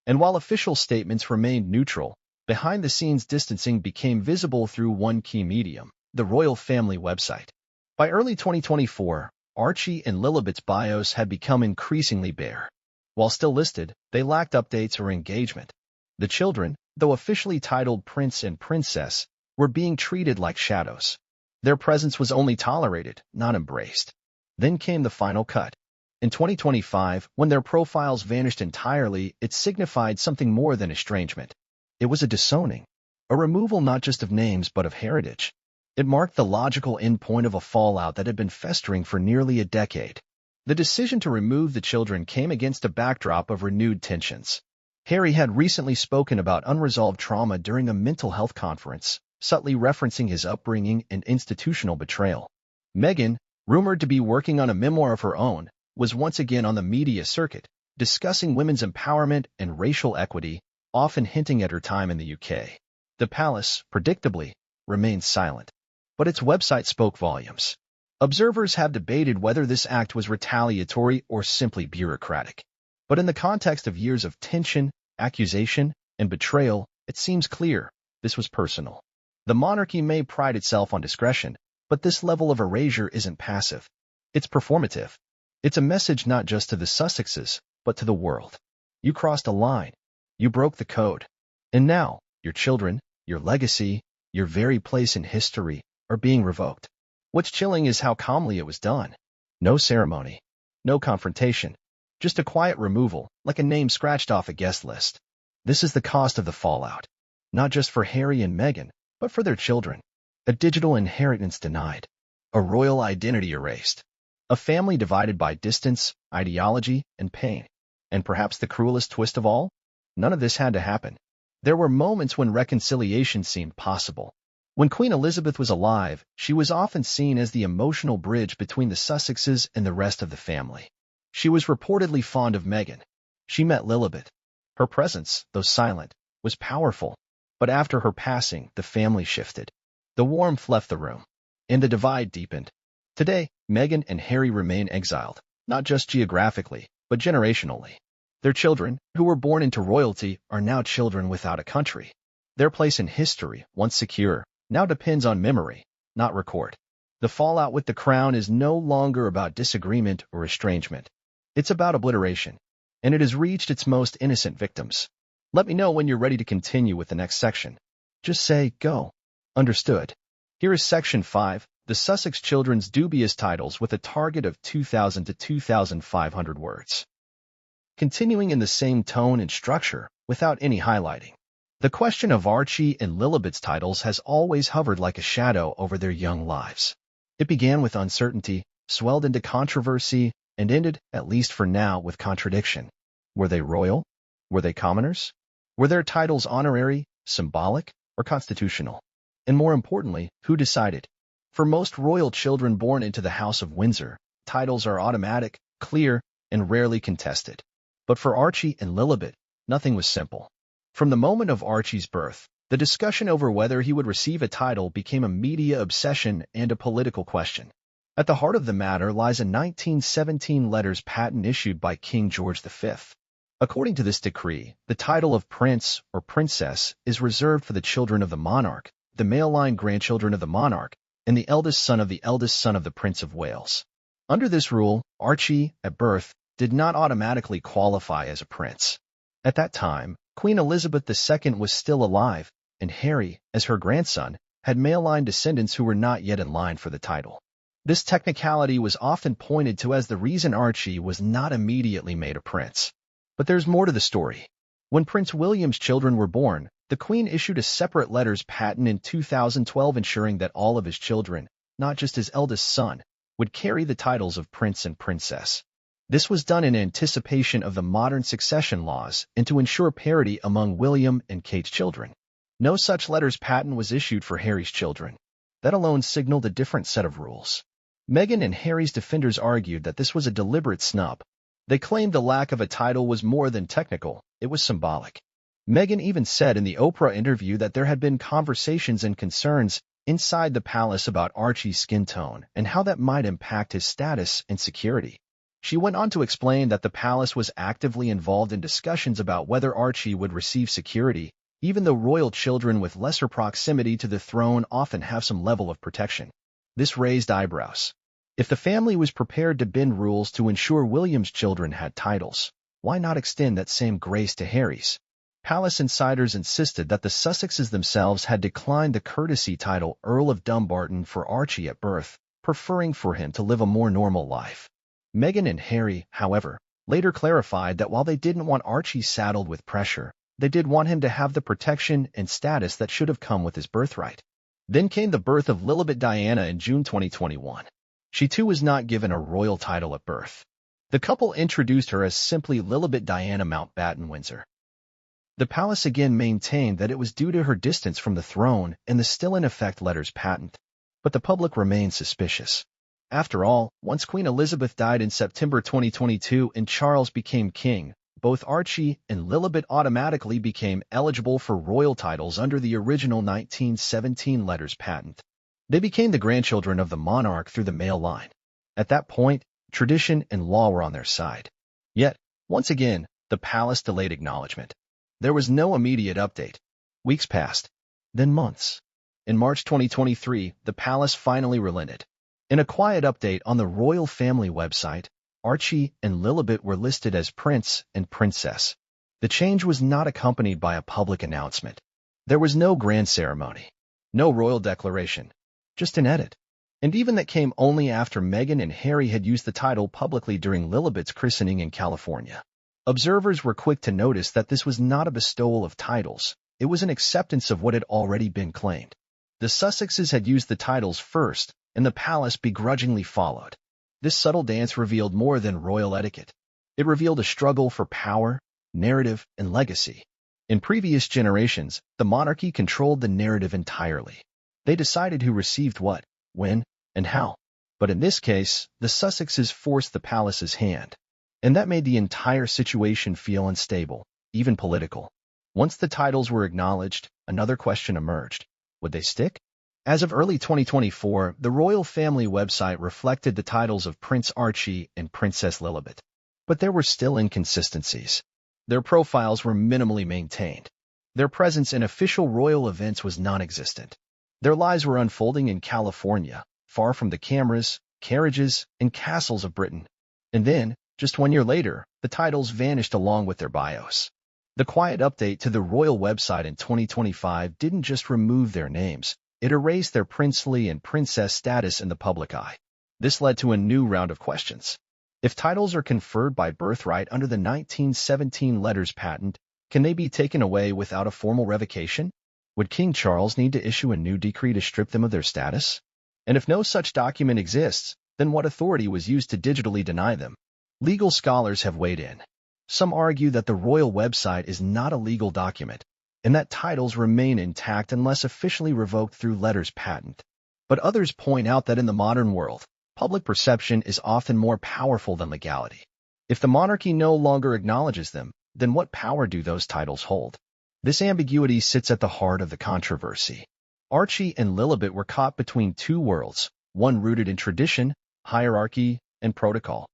And while official statements remained neutral, behind-the-scenes distancing became visible through one key medium: the royal family website. By early 2024, Archie and Lilibet's bios had become increasingly bare. While still listed, they lacked updates or engagement. The children, though officially titled Prince and Princess, were being treated like shadows. Their presence was only tolerated, not embraced. Then came the final cut. In 2025, when their profiles vanished entirely, it signified something more than estrangement. It was a disowning, a removal not just of names but of heritage. It marked the logical endpoint of a fallout that had been festering for nearly a decade. The decision to remove the children came against a backdrop of renewed tensions. Harry had recently spoken about unresolved trauma during a mental health conference, subtly referencing his upbringing and institutional betrayal. Meghan, rumored to be working on a memoir of her own, was once again on the media circuit, discussing women's empowerment and racial equity, often hinting at her time in the UK. The palace, predictably, remained silent. But its website spoke volumes. Observers have debated whether this act was retaliatory or simply bureaucratic. But in the context of years of tension, accusation, and betrayal, it seems clear this was personal. The monarchy may pride itself on discretion, but this level of erasure isn't passive. It's performative. It's a message not just to the Sussexes, but to the world. You crossed a line. You broke the code. And now, your children, your legacy, your very place in history are being revoked. What's chilling is how calmly it was done. No ceremony. No confrontation. Just a quiet removal, like a name scratched off a guest list. This is the cost of the fallout. Not just for Harry and Meghan, but for their children. A digital inheritance denied. A royal identity erased. A family divided by distance, ideology, and pain. And perhaps the cruelest twist of all? None of this had to happen. There were moments when reconciliation seemed possible. When Queen Elizabeth was alive, she was often seen as the emotional bridge between the Sussexes and the rest of the family. She was reportedly fond of Meghan. She met Lilibet. Her presence, though silent, was powerful. But after her passing, the family shifted. The warmth left the room, and the divide deepened. Today, Meghan and Harry remain exiled, not just geographically, but generationally. Their children, who were born into royalty, are now children without a country. Their place in history, once secure, now depends on memory, not record. The fallout with the crown is no longer about disagreement or estrangement. It's about obliteration, and it has reached its most innocent victims. Let me know when you're ready to continue with the next section. Just say, go. Understood. Here is Section 5, the Sussex Children's Dubious Titles with a target of 2,000 to 2,500 words. Continuing in the same tone and structure, without any highlighting. The question of Archie and Lilibet's titles has always hovered like a shadow over their young lives. It began with uncertainty, swelled into controversy, and ended, at least for now, with contradiction. Were they royal? Were they commoners? Were their titles honorary, symbolic, or constitutional? And more importantly, who decided? For most royal children born into the House of Windsor, titles are automatic, clear, and rarely contested. But for Archie and Lilibet, nothing was simple. From the moment of Archie's birth, the discussion over whether he would receive a title became a media obsession and a political question. At the heart of the matter lies a 1917 letters patent issued by King George V. According to this decree, the title of prince or princess is reserved for the children of the monarch, the male-line grandchildren of the monarch, and the eldest son of the Prince of Wales. Under this rule, Archie, at birth, did not automatically qualify as a prince. At that time, Queen Elizabeth II was still alive, and Harry, as her grandson, had male-line descendants who were not yet in line for the title. This technicality was often pointed to as the reason Archie was not immediately made a prince. But there's more to the story. When Prince William's children were born, the Queen issued a separate letters patent in 2012 ensuring that all of his children, not just his eldest son, would carry the titles of prince and princess. This was done in anticipation of the modern succession laws and to ensure parity among William and Kate's children. No such letters patent was issued for Harry's children. That alone signaled a different set of rules. Meghan and Harry's defenders argued that this was a deliberate snub. They claimed the lack of a title was more than technical, it was symbolic. Meghan even said in the Oprah interview that there had been conversations and concerns inside the palace about Archie's skin tone and how that might impact his status and security. She went on to explain that the palace was actively involved in discussions about whether Archie would receive security, even though royal children with lesser proximity to the throne often have some level of protection. This raised eyebrows. If the family was prepared to bend rules to ensure William's children had titles, why not extend that same grace to Harry's? Palace insiders insisted that the Sussexes themselves had declined the courtesy title Earl of Dumbarton for Archie at birth, preferring for him to live a more normal life. Meghan and Harry, however, later clarified that while they didn't want Archie saddled with pressure, they did want him to have the protection and status that should have come with his birthright. Then came the birth of Lilibet Diana in June 2021. She too was not given a royal title at birth. The couple introduced her as simply Lilibet Diana Mountbatten Windsor. The palace again maintained that it was due to her distance from the throne and the still-in-effect letters patent. But the public remained suspicious. After all, once Queen Elizabeth died in September 2022 and Charles became king, both Archie and Lilibet automatically became eligible for royal titles under the original 1917 letters patent. They became the grandchildren of the monarch through the male line. At that point, tradition and law were on their side. Yet, once again, the palace delayed acknowledgement. There was no immediate update. Weeks passed, then months. In March 2023, the palace finally relented. In a quiet update on the royal family website, Archie and Lilibet were listed as prince and princess. The change was not accompanied by a public announcement. There was no grand ceremony, no royal declaration, just an edit. And even that came only after Meghan and Harry had used the title publicly during Lilibet's christening in California. Observers were quick to notice that this was not a bestowal of titles. It was an acceptance of what had already been claimed. The Sussexes had used the titles first, and the palace begrudgingly followed. This subtle dance revealed more than royal etiquette. It revealed a struggle for power, narrative, and legacy. In previous generations, the monarchy controlled the narrative entirely. They decided who received what, when, and how. But in this case, the Sussexes forced the palace's hand. And that made the entire situation feel unstable, even political. Once the titles were acknowledged, another question emerged. Would they stick? As of early 2024, the royal family website reflected the titles of Prince Archie and Princess Lilibet. But there were still inconsistencies. Their profiles were minimally maintained. Their presence in official royal events was non-existent. Their lives were unfolding in California, far from the cameras, carriages, and castles of Britain. And then, just 1 year later, the titles vanished along with their bios. The quiet update to the royal website in 2025 didn't just remove their names, it erased their princely and princess status in the public eye. This led to a new round of questions. If titles are conferred by birthright under the 1917 letters patent, can they be taken away without a formal revocation? Would King Charles need to issue a new decree to strip them of their status? And if no such document exists, then what authority was used to digitally deny them? Legal scholars have weighed in. Some argue that the royal website is not a legal document, and that titles remain intact unless officially revoked through letters patent. But others point out that in the modern world, public perception is often more powerful than legality. If the monarchy no longer acknowledges them, then what power do those titles hold? This ambiguity sits at the heart of the controversy. Archie and Lilibet were caught between two worlds, one rooted in tradition, hierarchy, and protocol.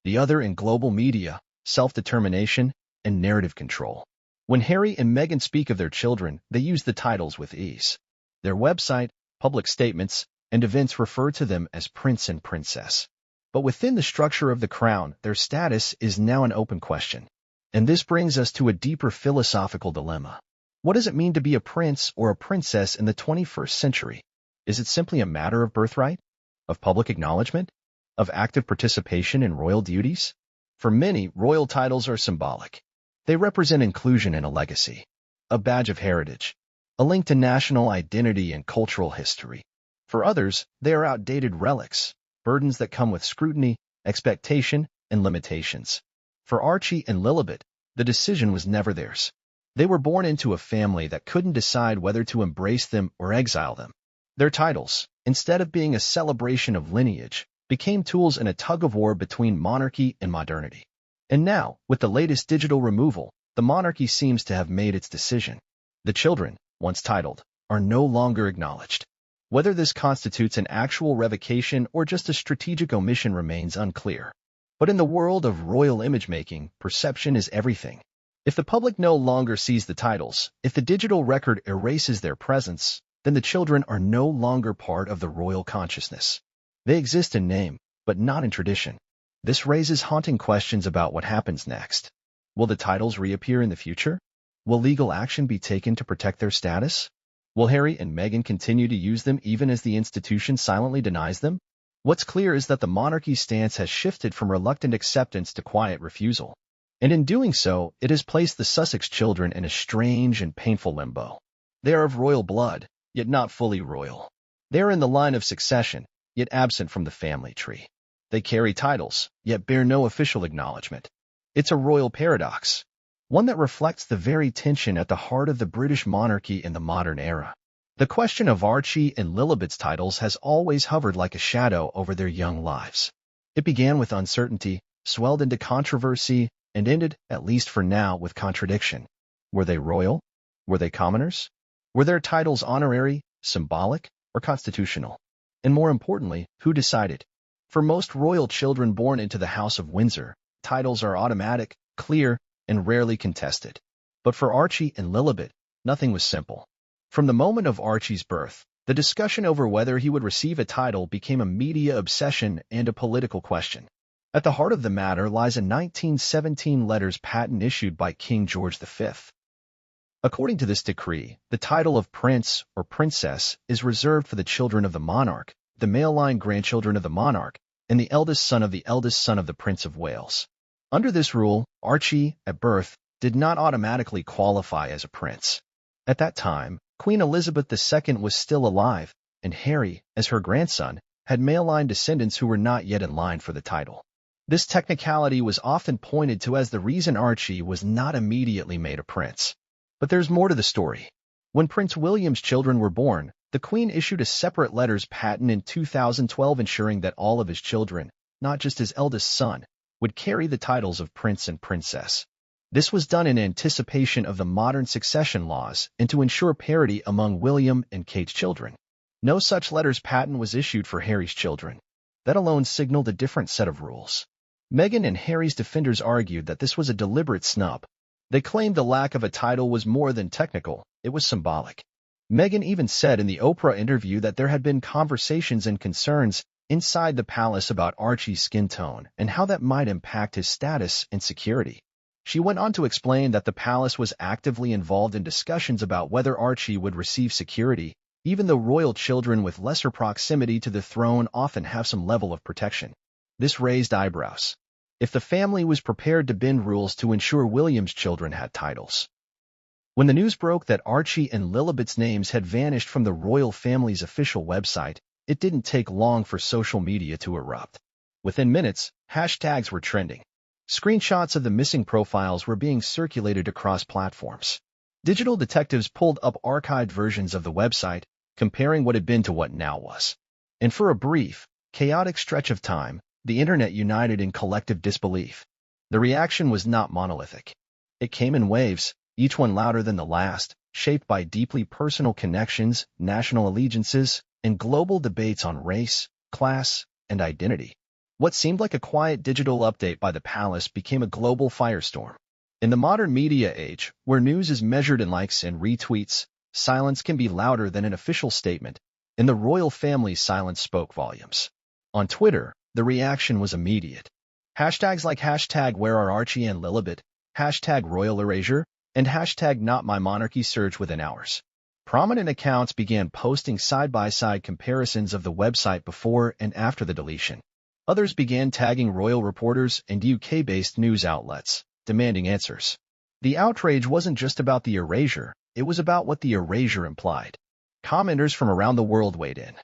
The other in global media, self-determination, and narrative control. When Harry and Meghan speak of their children, they use the titles with ease. Their website, public statements, and events refer to them as prince and princess. But within the structure of the crown, their status is now an open question. And this brings us to a deeper philosophical dilemma. What does it mean to be a prince or a princess in the 21st century? Is it simply a matter of birthright? Of public acknowledgement? Of active participation in royal duties? For many, royal titles are symbolic. They represent inclusion and a legacy, a badge of heritage, a link to national identity and cultural history. For others, they are outdated relics, burdens that come with scrutiny, expectation, and limitations. For Archie and Lilibet, the decision was never theirs. They were born into a family that couldn't decide whether to embrace them or exile them. Their titles, instead of being a celebration of lineage, became tools in a tug-of-war between monarchy and modernity. And now, with the latest digital removal, the monarchy seems to have made its decision. The children, once titled, are no longer acknowledged. Whether this constitutes an actual revocation or just a strategic omission remains unclear. But in the world of royal image-making, perception is everything. If the public no longer sees the titles, if the digital record erases their presence, then the children are no longer part of the royal consciousness. They exist in name, but not in tradition. This raises haunting questions about what happens next. Will the titles reappear in the future? Will legal action be taken to protect their status? Will Harry and Meghan continue to use them even as the institution silently denies them? What's clear is that the monarchy's stance has shifted from reluctant acceptance to quiet refusal. And in doing so, it has placed the Sussex children in a strange and painful limbo. They are of royal blood, yet not fully royal. They are in the line of succession, yet absent from the family tree. They carry titles, yet bear no official acknowledgement. It's a royal paradox, one that reflects the very tension at the heart of the British monarchy in the modern era. The question of Archie and Lilibet's titles has always hovered like a shadow over their young lives. It began with uncertainty, swelled into controversy, and ended, at least for now, with contradiction. Were they royal? Were they commoners? Were their titles honorary, symbolic, or constitutional? And more importantly, who decided? For most royal children born into the House of Windsor, titles are automatic, clear, and rarely contested. But for Archie and Lilibet, nothing was simple. From the moment of Archie's birth, the discussion over whether he would receive a title became a media obsession and a political question. At the heart of the matter lies a 1917 letters patent issued by King George V. According to this decree, the title of prince or princess is reserved for the children of the monarch, the male line grandchildren of the monarch, and the eldest son of the Prince of Wales. Under this rule, Archie, at birth, did not automatically qualify as a prince. At that time, Queen Elizabeth II was still alive, and Harry, as her grandson, had male line descendants who were not yet in line for the title. This technicality was often pointed to as the reason Archie was not immediately made a prince. But there's more to the story. When Prince William's children were born, the Queen issued a separate letters patent in 2012 ensuring that all of his children, not just his eldest son, would carry the titles of prince and princess. This was done in anticipation of the modern succession laws and to ensure parity among William and Kate's children. No such letters patent was issued for Harry's children. That alone signaled a different set of rules. Meghan and Harry's defenders argued that this was a deliberate snub. They claimed the lack of a title was more than technical, it was symbolic. Meghan even said in the Oprah interview that there had been conversations and concerns inside the palace about Archie's skin tone and how that might impact his status and security. She went on to explain that the palace was actively involved in discussions about whether Archie would receive security, even though royal children with lesser proximity to the throne often have some level of protection. This raised eyebrows. If the family was prepared to bend rules to ensure William's children had titles. When the news broke that Archie and Lilibet's names had vanished from the royal family's official website, it didn't take long for social media to erupt. Within minutes, hashtags were trending. Screenshots of the missing profiles were being circulated across platforms. Digital detectives pulled up archived versions of the website, comparing what had been to what now was. And for a brief, chaotic stretch of time, the internet united in collective disbelief. The reaction was not monolithic. It came in waves, each one louder than the last, shaped by deeply personal connections, national allegiances, and global debates on race, class, and identity. What seemed like a quiet digital update by the palace became a global firestorm. In the modern media age, where news is measured in likes and retweets, silence can be louder than an official statement, and the royal family's silence spoke volumes. On Twitter, the reaction was immediate. Hashtags like hashtag Where Are Archie and Lilibet, hashtag Royal Erasure, and hashtag Not My Monarchy surged within hours. Prominent accounts began posting side-by-side comparisons of the website before and after the deletion. Others began tagging royal reporters and UK-based news outlets, demanding answers. The outrage wasn't just about the erasure, it was about what the erasure implied. Commenters from around the world weighed in.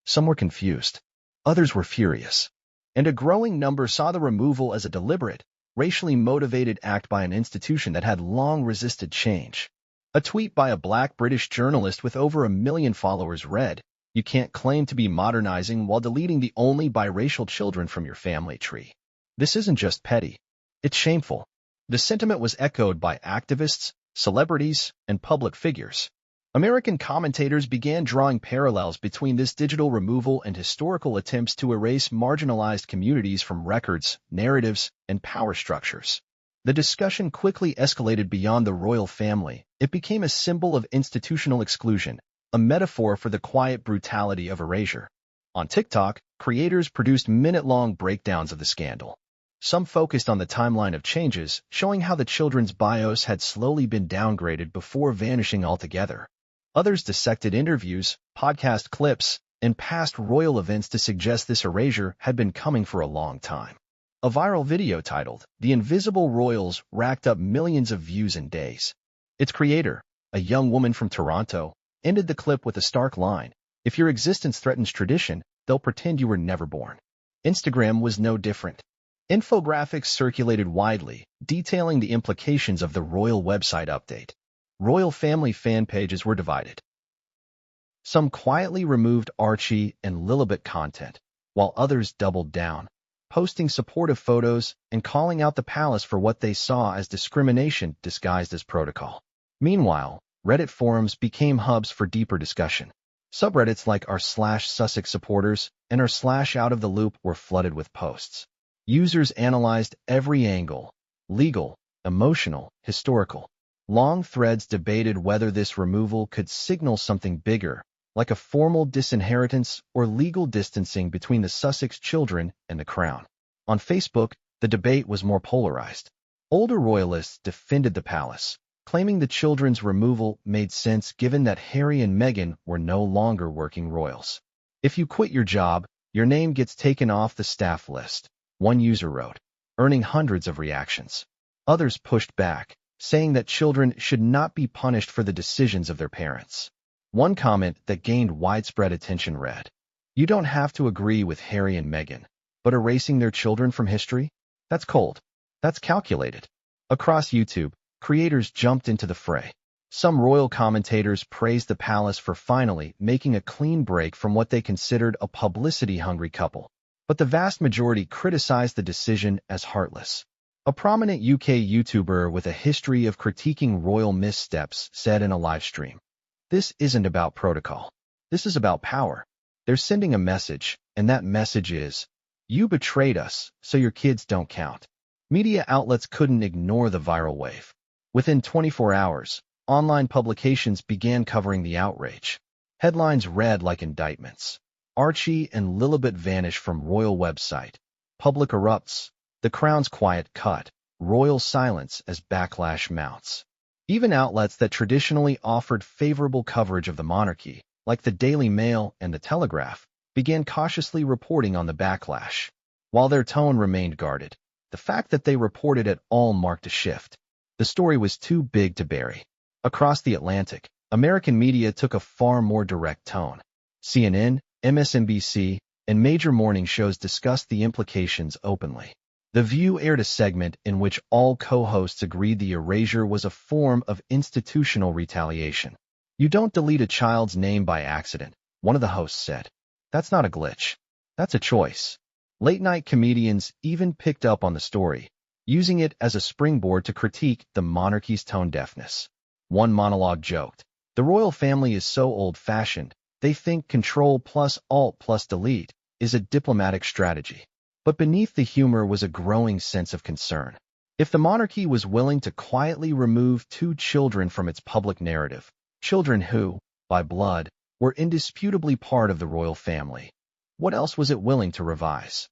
Some were confused. Others were furious. And a growing number saw the removal as a deliberate, racially motivated act by an institution that had long resisted change. A tweet by a black British journalist with over 1 million followers read, "You can't claim to be modernizing while deleting the only biracial children from your family tree. This isn't just petty. It's shameful." The sentiment was echoed by activists, celebrities, and public figures. American commentators began drawing parallels between this digital removal and historical attempts to erase marginalized communities from records, narratives, and power structures. The discussion quickly escalated beyond the royal family. It became a symbol of institutional exclusion, a metaphor for the quiet brutality of erasure. On TikTok, creators produced minute-long breakdowns of the scandal. Some focused on the timeline of changes, showing how the children's bios had slowly been downgraded before vanishing altogether. Others dissected interviews, podcast clips, and past royal events to suggest this erasure had been coming for a long time. A viral video titled, "The Invisible Royals," racked up millions of views in days. Its creator, a young woman from Toronto, ended the clip with a stark line, "If your existence threatens tradition, they'll pretend you were never born." Instagram was no different. Infographics circulated widely, detailing the implications of the royal website update. Royal family fan pages were divided. Some quietly removed Archie and Lilibet content, while others doubled down. posting supportive photos and calling out the palace for what they saw as discrimination disguised as protocol. Meanwhile, Reddit forums became hubs for deeper discussion. Subreddits like r/Sussex supporters and r/out of the loop were flooded with posts. Users analyzed every angle: legal, emotional, historical. Long threads debated whether this removal could signal something bigger, like a formal disinheritance or legal distancing between the Sussex children and the crown. On Facebook, the debate was more polarized. Older royalists defended the palace, claiming the children's removal made sense given that Harry and Meghan were no longer working royals. If you quit your job, your name gets taken off the staff list, one user wrote, earning hundreds of reactions. Others pushed back, saying that children should not be punished for the decisions of their parents. One comment that gained widespread attention read, "You don't have to agree with Harry and Meghan, but erasing their children from history? That's cold. That's calculated." Across YouTube, creators jumped into the fray. Some royal commentators praised the palace for finally making a clean break from what they considered a publicity-hungry couple. But the vast majority criticized the decision as heartless. A prominent UK YouTuber with a history of critiquing royal missteps said in a live stream, "This isn't about protocol. This is about power. They're sending a message, and that message is, you betrayed us, so your kids don't count." Media outlets couldn't ignore the viral wave. Within 24 hours, online publications began covering the outrage. Headlines read like indictments. Archie and Lilibet vanish from royal website. Public erupts. The crown's quiet cut. Royal silence as backlash mounts. Even outlets that traditionally offered favorable coverage of the monarchy, like the Daily Mail and the Telegraph, began cautiously reporting on the backlash. While their tone remained guarded, the fact that they reported at all marked a shift. The story was too big to bury. Across the Atlantic, American media took a far more direct tone. CNN, MSNBC, and major morning shows discussed the implications openly. The View aired a segment in which all co-hosts agreed the erasure was a form of institutional retaliation. "You don't delete a child's name by accident," one of the hosts said. "That's not a glitch. That's a choice." Late-night comedians even picked up on the story, using it as a springboard to critique the monarchy's tone-deafness. One monologue joked, "The royal family is so old-fashioned, they think Control+Alt+Delete is a diplomatic strategy." But beneath the humor was a growing sense of concern. If the monarchy was willing to quietly remove two children from its public narrative, children who, by blood, were indisputably part of the royal family, what else was it willing to revise?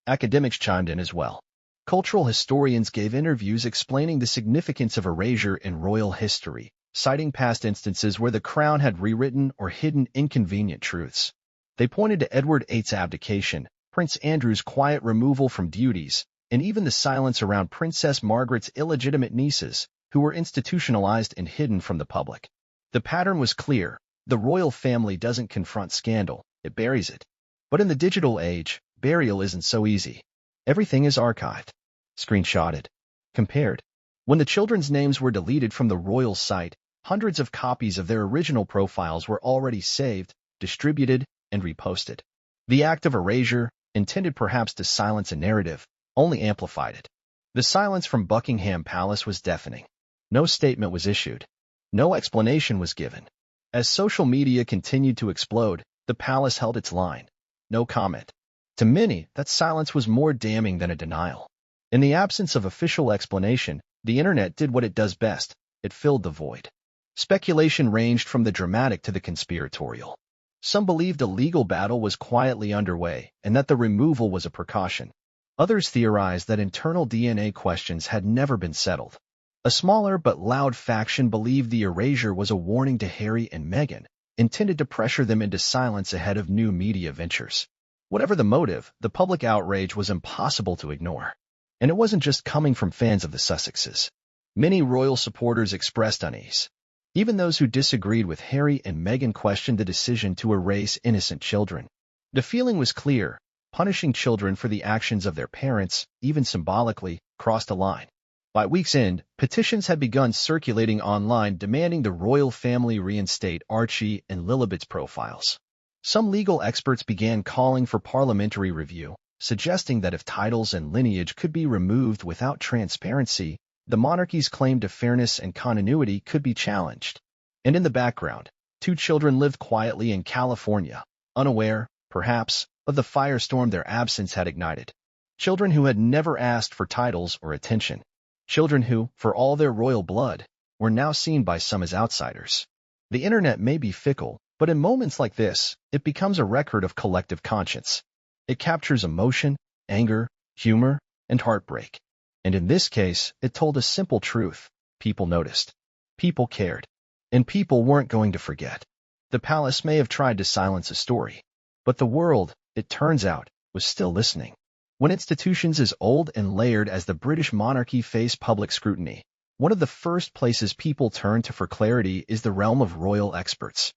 Academics chimed in as well. Cultural historians gave interviews explaining the significance of erasure in royal history, citing past instances where the crown had rewritten or hidden inconvenient truths. They pointed to Edward VIII's abdication, Prince Andrew's quiet removal from duties, and even the silence around Princess Margaret's illegitimate nieces, who were institutionalized and hidden from the public. The pattern was clear. The royal family doesn't confront scandal, it buries it. But in the digital age, burial isn't so easy. Everything is archived, screenshotted, compared. When the children's names were deleted from the royal site, hundreds of copies of their original profiles were already saved, distributed, and reposted. The act of erasure, intended perhaps to silence a narrative, only amplified it. The silence from Buckingham Palace was deafening. No statement was issued. No explanation was given. As social media continued to explode, the palace held its line. No comment. To many, that silence was more damning than a denial. In the absence of official explanation, the internet did what it does best. It filled the void. Speculation ranged from the dramatic to the conspiratorial. Some believed a legal battle was quietly underway and that the removal was a precaution. Others theorized that internal DNA questions had never been settled. A smaller but loud faction believed the erasure was a warning to Harry and Meghan, intended to pressure them into silence ahead of new media ventures. Whatever the motive, the public outrage was impossible to ignore. And it wasn't just coming from fans of the Sussexes. Many royal supporters expressed unease. Even those who disagreed with Harry and Meghan questioned the decision to erase innocent children. The feeling was clear: punishing children for the actions of their parents, even symbolically, crossed a line. By week's end, petitions had begun circulating online demanding the royal family reinstate Archie and Lilibet's profiles. Some legal experts began calling for parliamentary review, suggesting that if titles and lineage could be removed without transparency, the monarchy's claim to fairness and continuity could be challenged. And in the background, two children lived quietly in California, unaware, perhaps, of the firestorm their absence had ignited. Children who had never asked for titles or attention. Children who, for all their royal blood, were now seen by some as outsiders. The internet may be fickle, but in moments like this, it becomes a record of collective conscience. It captures emotion, anger, humor, and heartbreak. And in this case, it told a simple truth. People noticed. People cared. And people weren't going to forget. The palace may have tried to silence a story, but the world, it turns out, was still listening. When institutions as old and layered as the British monarchy face public scrutiny, one of the first places people turn to for clarity is the realm of royal experts.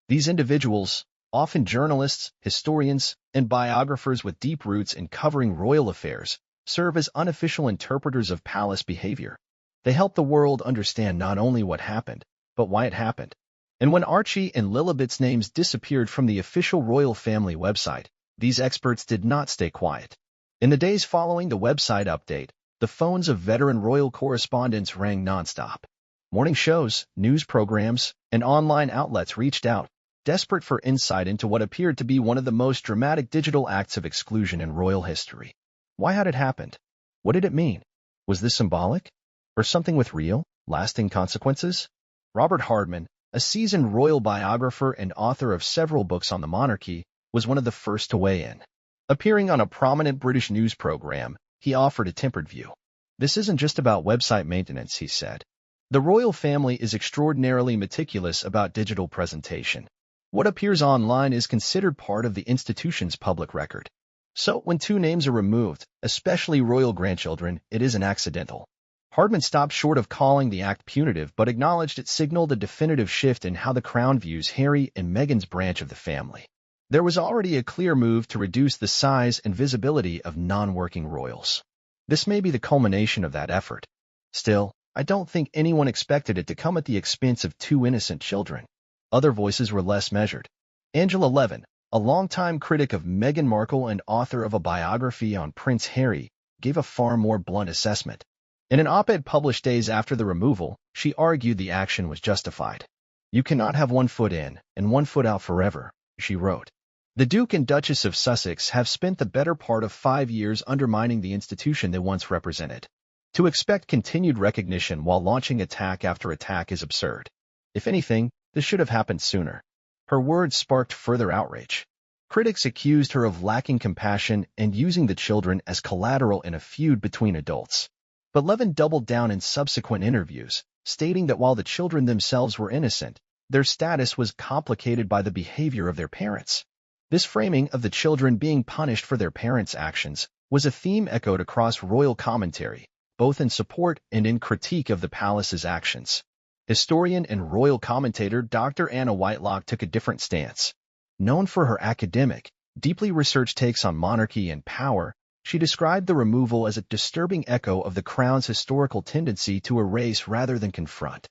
These individuals, often journalists, historians, and biographers with deep roots in covering royal affairs, serve as unofficial interpreters of palace behavior. They help the world understand not only what happened, but why it happened. And when Archie and Lilibet's names disappeared from the official royal family website, these experts did not stay quiet. In the days following the website update, the phones of veteran royal correspondents rang nonstop. Morning shows, news programs, and online outlets reached out, desperate for insight into what appeared to be one of the most dramatic digital acts of exclusion in royal history. Why had it happened? What did it mean? Was this symbolic? Or something with real, lasting consequences? Robert Hardman, a seasoned royal biographer and author of several books on the monarchy, was one of the first to weigh in. Appearing on a prominent British news program, he offered a tempered view. This isn't just about website maintenance, he said. The royal family is extraordinarily meticulous about digital presentation. What appears online is considered part of the institution's public record. So when two names are removed, especially royal grandchildren, it isn't accidental. Hardman stopped short of calling the act punitive but acknowledged it signaled a definitive shift in how the Crown views Harry and Meghan's branch of the family. There was already a clear move to reduce the size and visibility of non-working royals. This may be the culmination of that effort. Still, I don't think anyone expected it to come at the expense of two innocent children. Other voices were less measured. Angela Levin, a longtime critic of Meghan Markle and author of a biography on Prince Harry, gave a far more blunt assessment. In an op-ed published days after the removal, she argued the action was justified. "You cannot have one foot in and one foot out forever," she wrote. The Duke and Duchess of Sussex have spent the better part of 5 years undermining the institution they once represented. To expect continued recognition while launching attack after attack is absurd. If anything, this should have happened sooner. Her words sparked further outrage. Critics accused her of lacking compassion and using the children as collateral in a feud between adults. But Levin doubled down in subsequent interviews, stating that while the children themselves were innocent, their status was complicated by the behavior of their parents. This framing of the children being punished for their parents' actions was a theme echoed across royal commentary, both in support and in critique of the palace's actions. Historian and royal commentator Dr. Anna Whitelock took a different stance. Known for her academic, deeply researched takes on monarchy and power, she described the removal as a disturbing echo of the Crown's historical tendency to erase rather than confront.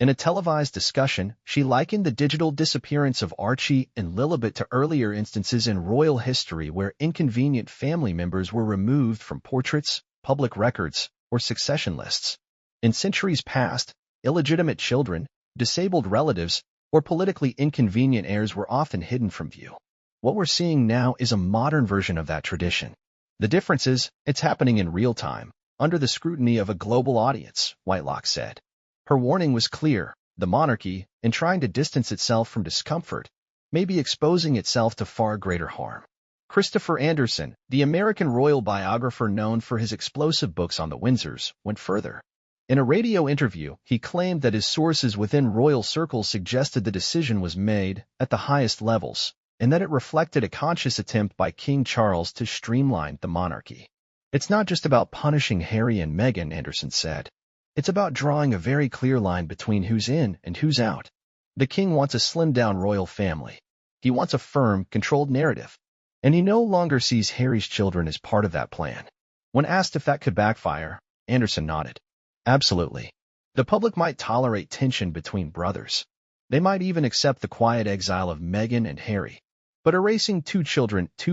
In a televised discussion, she likened the digital disappearance of Archie and Lilibet to earlier instances in royal history where inconvenient family members were removed from portraits, public records, or succession lists. In centuries past, illegitimate children, disabled relatives, or politically inconvenient heirs were often hidden from view. What we're seeing now is a modern version of that tradition. The difference is, it's happening in real time, under the scrutiny of a global audience, Whitelock said. Her warning was clear. The monarchy, in trying to distance itself from discomfort, may be exposing itself to far greater harm. Christopher Anderson, the American royal biographer known for his explosive books on the Windsors, went further. In a radio interview, he claimed that his sources within royal circles suggested the decision was made at the highest levels, and that it reflected a conscious attempt by King Charles to streamline the monarchy. "It's not just about punishing Harry and Meghan," Anderson said. "It's about drawing a very clear line between who's in and who's out. The king wants a slimmed-down royal family. He wants a firm, controlled narrative. And he no longer sees Harry's children as part of that plan." When asked if that could backfire, Anderson nodded. "Absolutely. The public might tolerate tension between brothers. They might even accept the quiet exile of Meghan and Harry. But erasing two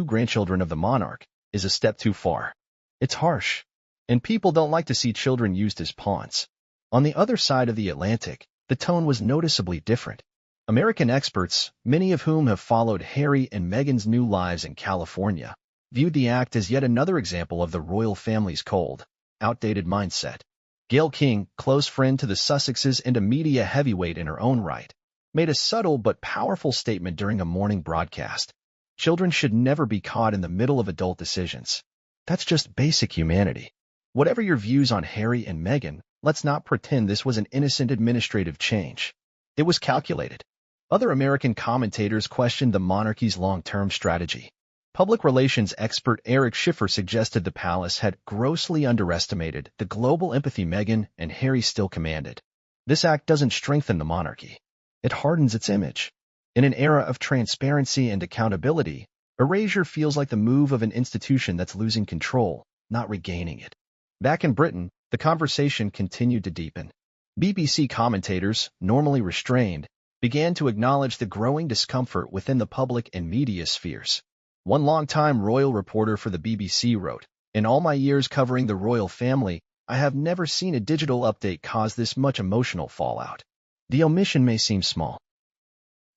grandchildren of the monarch, is a step too far. It's harsh, and people don't like to see children used as pawns. On the other side of the Atlantic, the tone was noticeably different. American experts, many of whom have followed Harry and Meghan's new lives in California, viewed the act as yet another example of the royal family's cold, outdated mindset. Gayle King, close friend to the Sussexes and a media heavyweight in her own right, made a subtle but powerful statement during a morning broadcast. Children should never be caught in the middle of adult decisions. That's just basic humanity. Whatever your views on Harry and Meghan, let's not pretend this was an innocent administrative change. It was calculated. Other American commentators questioned the monarchy's long-term strategy. Public relations expert Eric Schiffer suggested the palace had grossly underestimated the global empathy Meghan and Harry still commanded. This act doesn't strengthen the monarchy. It hardens its image. In an era of transparency and accountability, erasure feels like the move of an institution that's losing control, not regaining it. Back in Britain, the conversation continued to deepen. BBC commentators, normally restrained, began to acknowledge the growing discomfort within the public and media spheres. One longtime royal reporter for the BBC wrote, "In all my years covering the royal family, I have never seen a digital update cause this much emotional fallout." The omission may seem small,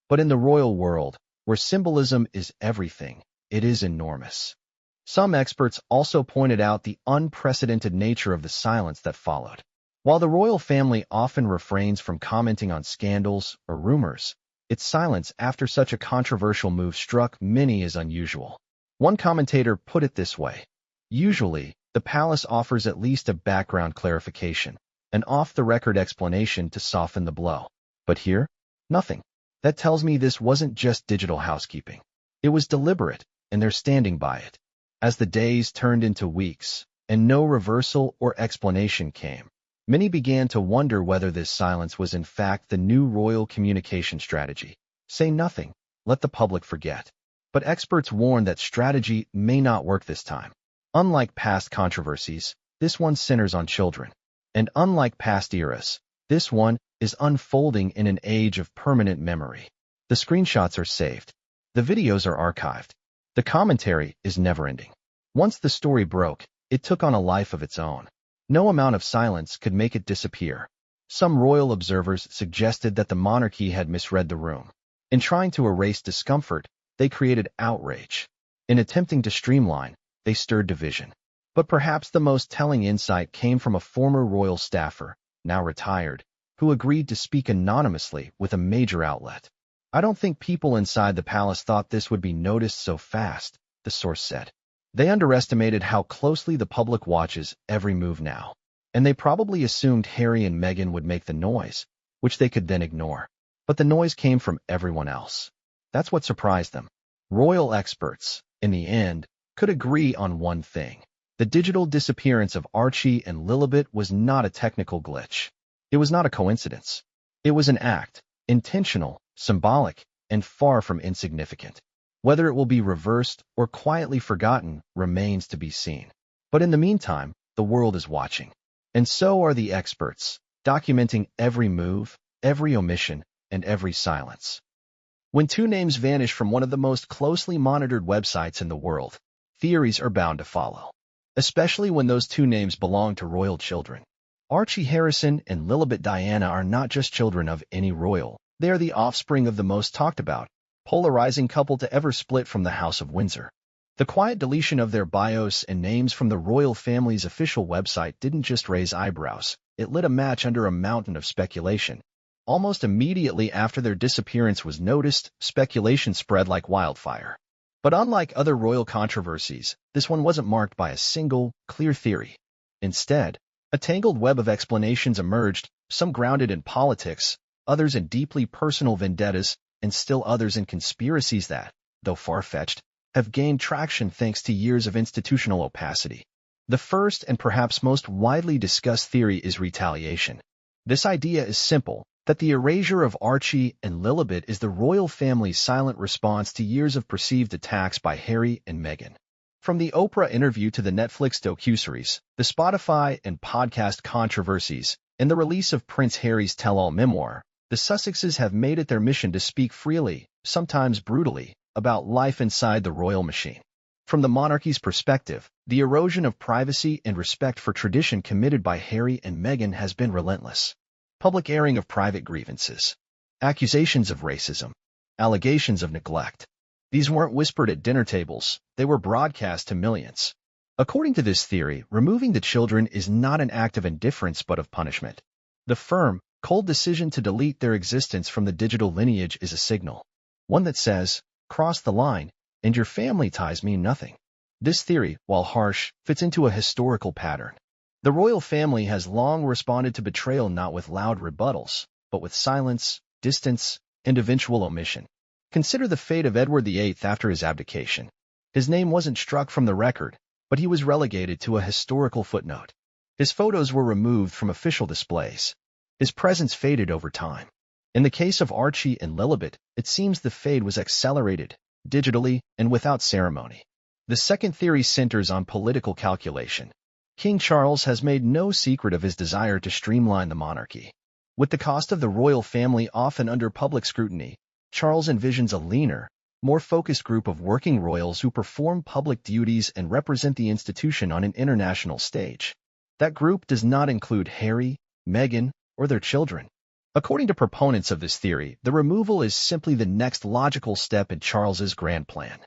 but in the royal world, where symbolism is everything, it is enormous. Some experts also pointed out the unprecedented nature of the silence that followed. While the royal family often refrains from commenting on scandals or rumors, its silence after such a controversial move struck many as unusual. One commentator put it this way: "Usually, the palace offers at least a background clarification, an off-the-record explanation to soften the blow. But here, nothing. That tells me this wasn't just digital housekeeping. It was deliberate, and they're standing by it." As the days turned into weeks, and no reversal or explanation came, many began to wonder whether this silence was in fact the new royal communication strategy. Say nothing, let the public forget. But experts warn that strategy may not work this time. Unlike past controversies, this one centers on children. And unlike past eras, this one is unfolding in an age of permanent memory. The screenshots are saved. The videos are archived. The commentary is never-ending. Once the story broke, it took on a life of its own. No amount of silence could make it disappear. Some royal observers suggested that the monarchy had misread the room. In trying to erase discomfort, they created outrage. In attempting to streamline, they stirred division. But perhaps the most telling insight came from a former royal staffer, now retired, who agreed to speak anonymously with a major outlet. "I don't think people inside the palace thought this would be noticed so fast," the source said. "They underestimated how closely the public watches every move now, and they probably assumed Harry and Meghan would make the noise, which they could then ignore. But the noise came from everyone else. That's what surprised them." Royal experts, in the end, could agree on one thing. The digital disappearance of Archie and Lilibet was not a technical glitch. It was not a coincidence. It was an act, intentional, symbolic, and far from insignificant. Whether it will be reversed or quietly forgotten remains to be seen. But in the meantime, the world is watching. And so are the experts, documenting every move, every omission, and every silence. When two names vanish from one of the most closely monitored websites in the world, theories are bound to follow. Especially when those two names belong to royal children. Archie Harrison and Lilibet Diana are not just children of any royal. They are the offspring of the most talked about, polarizing couple to ever split from the House of Windsor. The quiet deletion of their bios and names from the royal family's official website didn't just raise eyebrows, it lit a match under a mountain of speculation. Almost immediately after their disappearance was noticed, speculation spread like wildfire. But unlike other royal controversies, this one wasn't marked by a single, clear theory. Instead, a tangled web of explanations emerged, some grounded in politics, others in deeply personal vendettas, and still others in conspiracies that, though far-fetched, have gained traction thanks to years of institutional opacity. The first and perhaps most widely discussed theory is retaliation. This idea is simple, that the erasure of Archie and Lilibet is the royal family's silent response to years of perceived attacks by Harry and Meghan. From the Oprah interview to the Netflix docuseries, the Spotify and podcast controversies, and the release of Prince Harry's tell-all memoir, the Sussexes have made it their mission to speak freely, sometimes brutally, about life inside the royal machine. From the monarchy's perspective, the erosion of privacy and respect for tradition committed by Harry and Meghan has been relentless. Public airing of private grievances, accusations of racism, allegations of neglect. These weren't whispered at dinner tables, they were broadcast to millions. According to this theory, removing the children is not an act of indifference but of punishment. The firm, cold decision to delete their existence from the digital lineage is a signal. One that says, cross the line, and your family ties mean nothing. This theory, while harsh, fits into a historical pattern. The royal family has long responded to betrayal not with loud rebuttals, but with silence, distance, and eventual omission. Consider the fate of Edward VIII after his abdication. His name wasn't struck from the record, but he was relegated to a historical footnote. His photos were removed from official displays. His presence faded over time. In the case of Archie and Lilibet, it seems the fade was accelerated, digitally, and without ceremony. The second theory centers on political calculation. King Charles has made no secret of his desire to streamline the monarchy. With the cost of the royal family often under public scrutiny, Charles envisions a leaner, more focused group of working royals who perform public duties and represent the institution on an international stage. That group does not include Harry, Meghan, or their children. According to proponents of this theory, the removal is simply the next logical step in Charles's grand plan.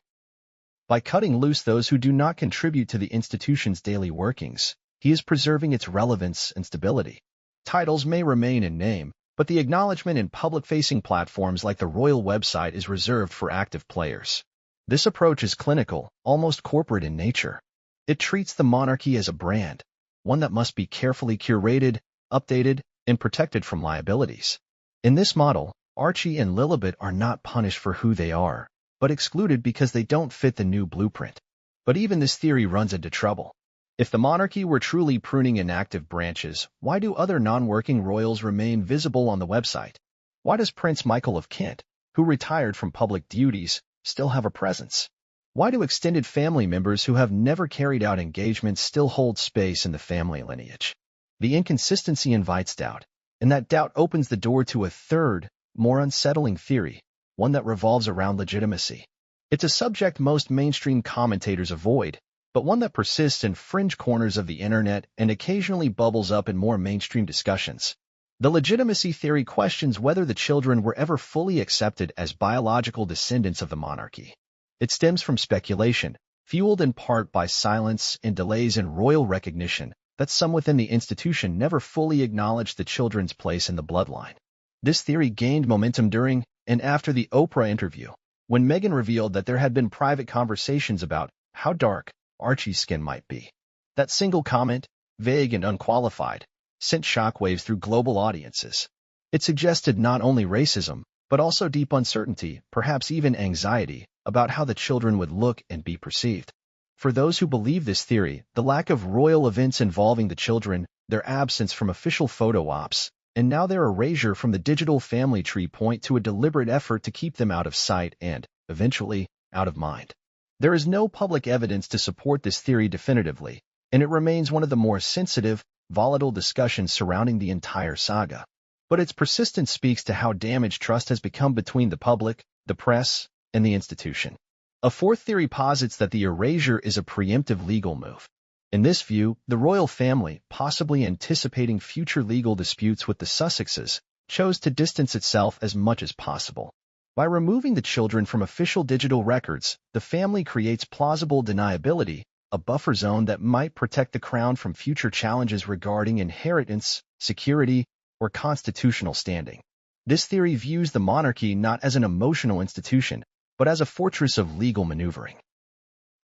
By cutting loose those who do not contribute to the institution's daily workings, he is preserving its relevance and stability. Titles may remain in name, but the acknowledgement in public-facing platforms like the royal website is reserved for active players. This approach is clinical, almost corporate in nature. It treats the monarchy as a brand, one that must be carefully curated, updated, and protected from liabilities. In this model, Archie and Lilibet are not punished for who they are, but excluded because they don't fit the new blueprint. But even this theory runs into trouble. If the monarchy were truly pruning inactive branches, why do other non-working royals remain visible on the website? Why does Prince Michael of Kent, who retired from public duties, still have a presence? Why do extended family members who have never carried out engagements still hold space in the family lineage? The inconsistency invites doubt, and that doubt opens the door to a third, more unsettling theory, one that revolves around legitimacy. It's a subject most mainstream commentators avoid, but one that persists in fringe corners of the internet and occasionally bubbles up in more mainstream discussions. The legitimacy theory questions whether the children were ever fully accepted as biological descendants of the monarchy. It stems from speculation, fueled in part by silence and delays in royal recognition, that some within the institution never fully acknowledged the children's place in the bloodline. This theory gained momentum during and after the Oprah interview, when Meghan revealed that there had been private conversations about how dark Archie's skin might be. That single comment, vague and unqualified, sent shockwaves through global audiences. It suggested not only racism, but also deep uncertainty, perhaps even anxiety, about how the children would look and be perceived. For those who believe this theory, the lack of royal events involving the children, their absence from official photo ops, and now their erasure from the digital family tree point to a deliberate effort to keep them out of sight and, eventually, out of mind. There is no public evidence to support this theory definitively, and it remains one of the more sensitive, volatile discussions surrounding the entire saga. But its persistence speaks to how damaged trust has become between the public, the press, and the institution. A fourth theory posits that the erasure is a preemptive legal move. In this view, the royal family, possibly anticipating future legal disputes with the Sussexes, chose to distance itself as much as possible. By removing the children from official digital records, the family creates plausible deniability, a buffer zone that might protect the crown from future challenges regarding inheritance, security, or constitutional standing. This theory views the monarchy not as an emotional institution, but as a fortress of legal maneuvering.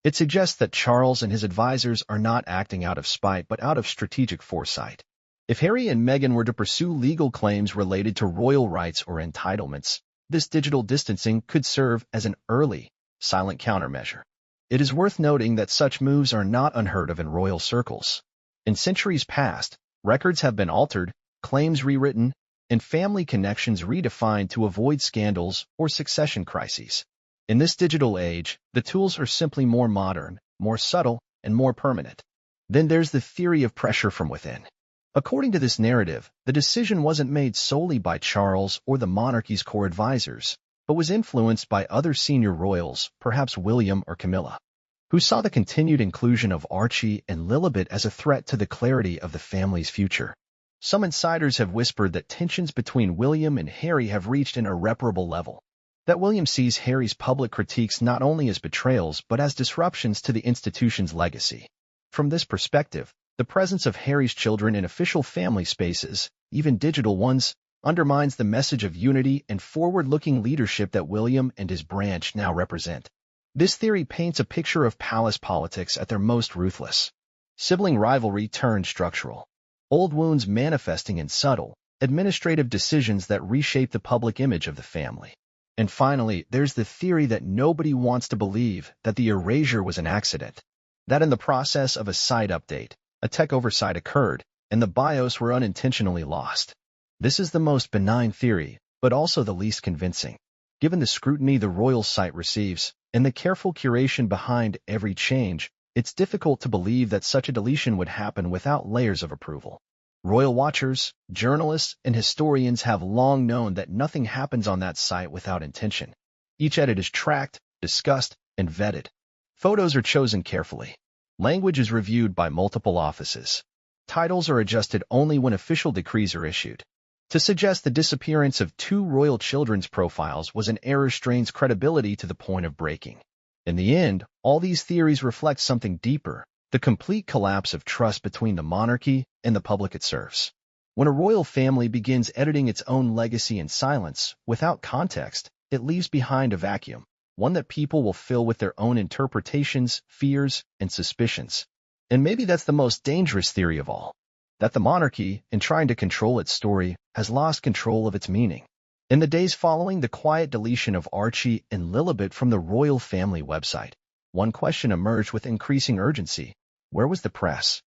It suggests that Charles and his advisors are not acting out of spite but out of strategic foresight. If Harry and Meghan were to pursue legal claims related to royal rights or entitlements, this digital distancing could serve as an early, silent countermeasure. It is worth noting that such moves are not unheard of in royal circles. In centuries past, records have been altered, claims rewritten, and family connections redefined to avoid scandals or succession crises. In this digital age, the tools are simply more modern, more subtle, and more permanent. Then there's the theory of pressure from within. According to this narrative, the decision wasn't made solely by Charles or the monarchy's core advisors, but was influenced by other senior royals, perhaps William or Camilla, who saw the continued inclusion of Archie and Lilibet as a threat to the clarity of the family's future. Some insiders have whispered that tensions between William and Harry have reached an irreparable level, that William sees Harry's public critiques not only as betrayals but as disruptions to the institution's legacy. From this perspective, the presence of Harry's children in official family spaces, even digital ones, undermines the message of unity and forward-looking leadership that William and his branch now represent. This theory paints a picture of palace politics at their most ruthless. Sibling rivalry turned structural. Old wounds manifesting in subtle, administrative decisions that reshape the public image of the family. And finally, there's the theory that nobody wants to believe that the erasure was an accident, that in the process of a site update, a tech oversight occurred, and the BIOS were unintentionally lost. This is the most benign theory, but also the least convincing. Given the scrutiny the royal site receives, and the careful curation behind every change, it's difficult to believe that such a deletion would happen without layers of approval. Royal watchers, journalists, and historians have long known that nothing happens on that site without intention. Each edit is tracked, discussed, and vetted. Photos are chosen carefully. Language is reviewed by multiple offices. Titles are adjusted only when official decrees are issued. To suggest the disappearance of 2 royal children's profiles was an error strains credibility to the point of breaking. In the end, all these theories reflect something deeper, the complete collapse of trust between the monarchy and the public it serves. When a royal family begins editing its own legacy in silence, without context, it leaves behind a vacuum, one that people will fill with their own interpretations, fears, and suspicions. And maybe that's the most dangerous theory of all, that the monarchy, in trying to control its story, has lost control of its meaning. In the days following the quiet deletion of Archie and Lilibet from the royal family website, one question emerged with increasing urgency. Where was the press?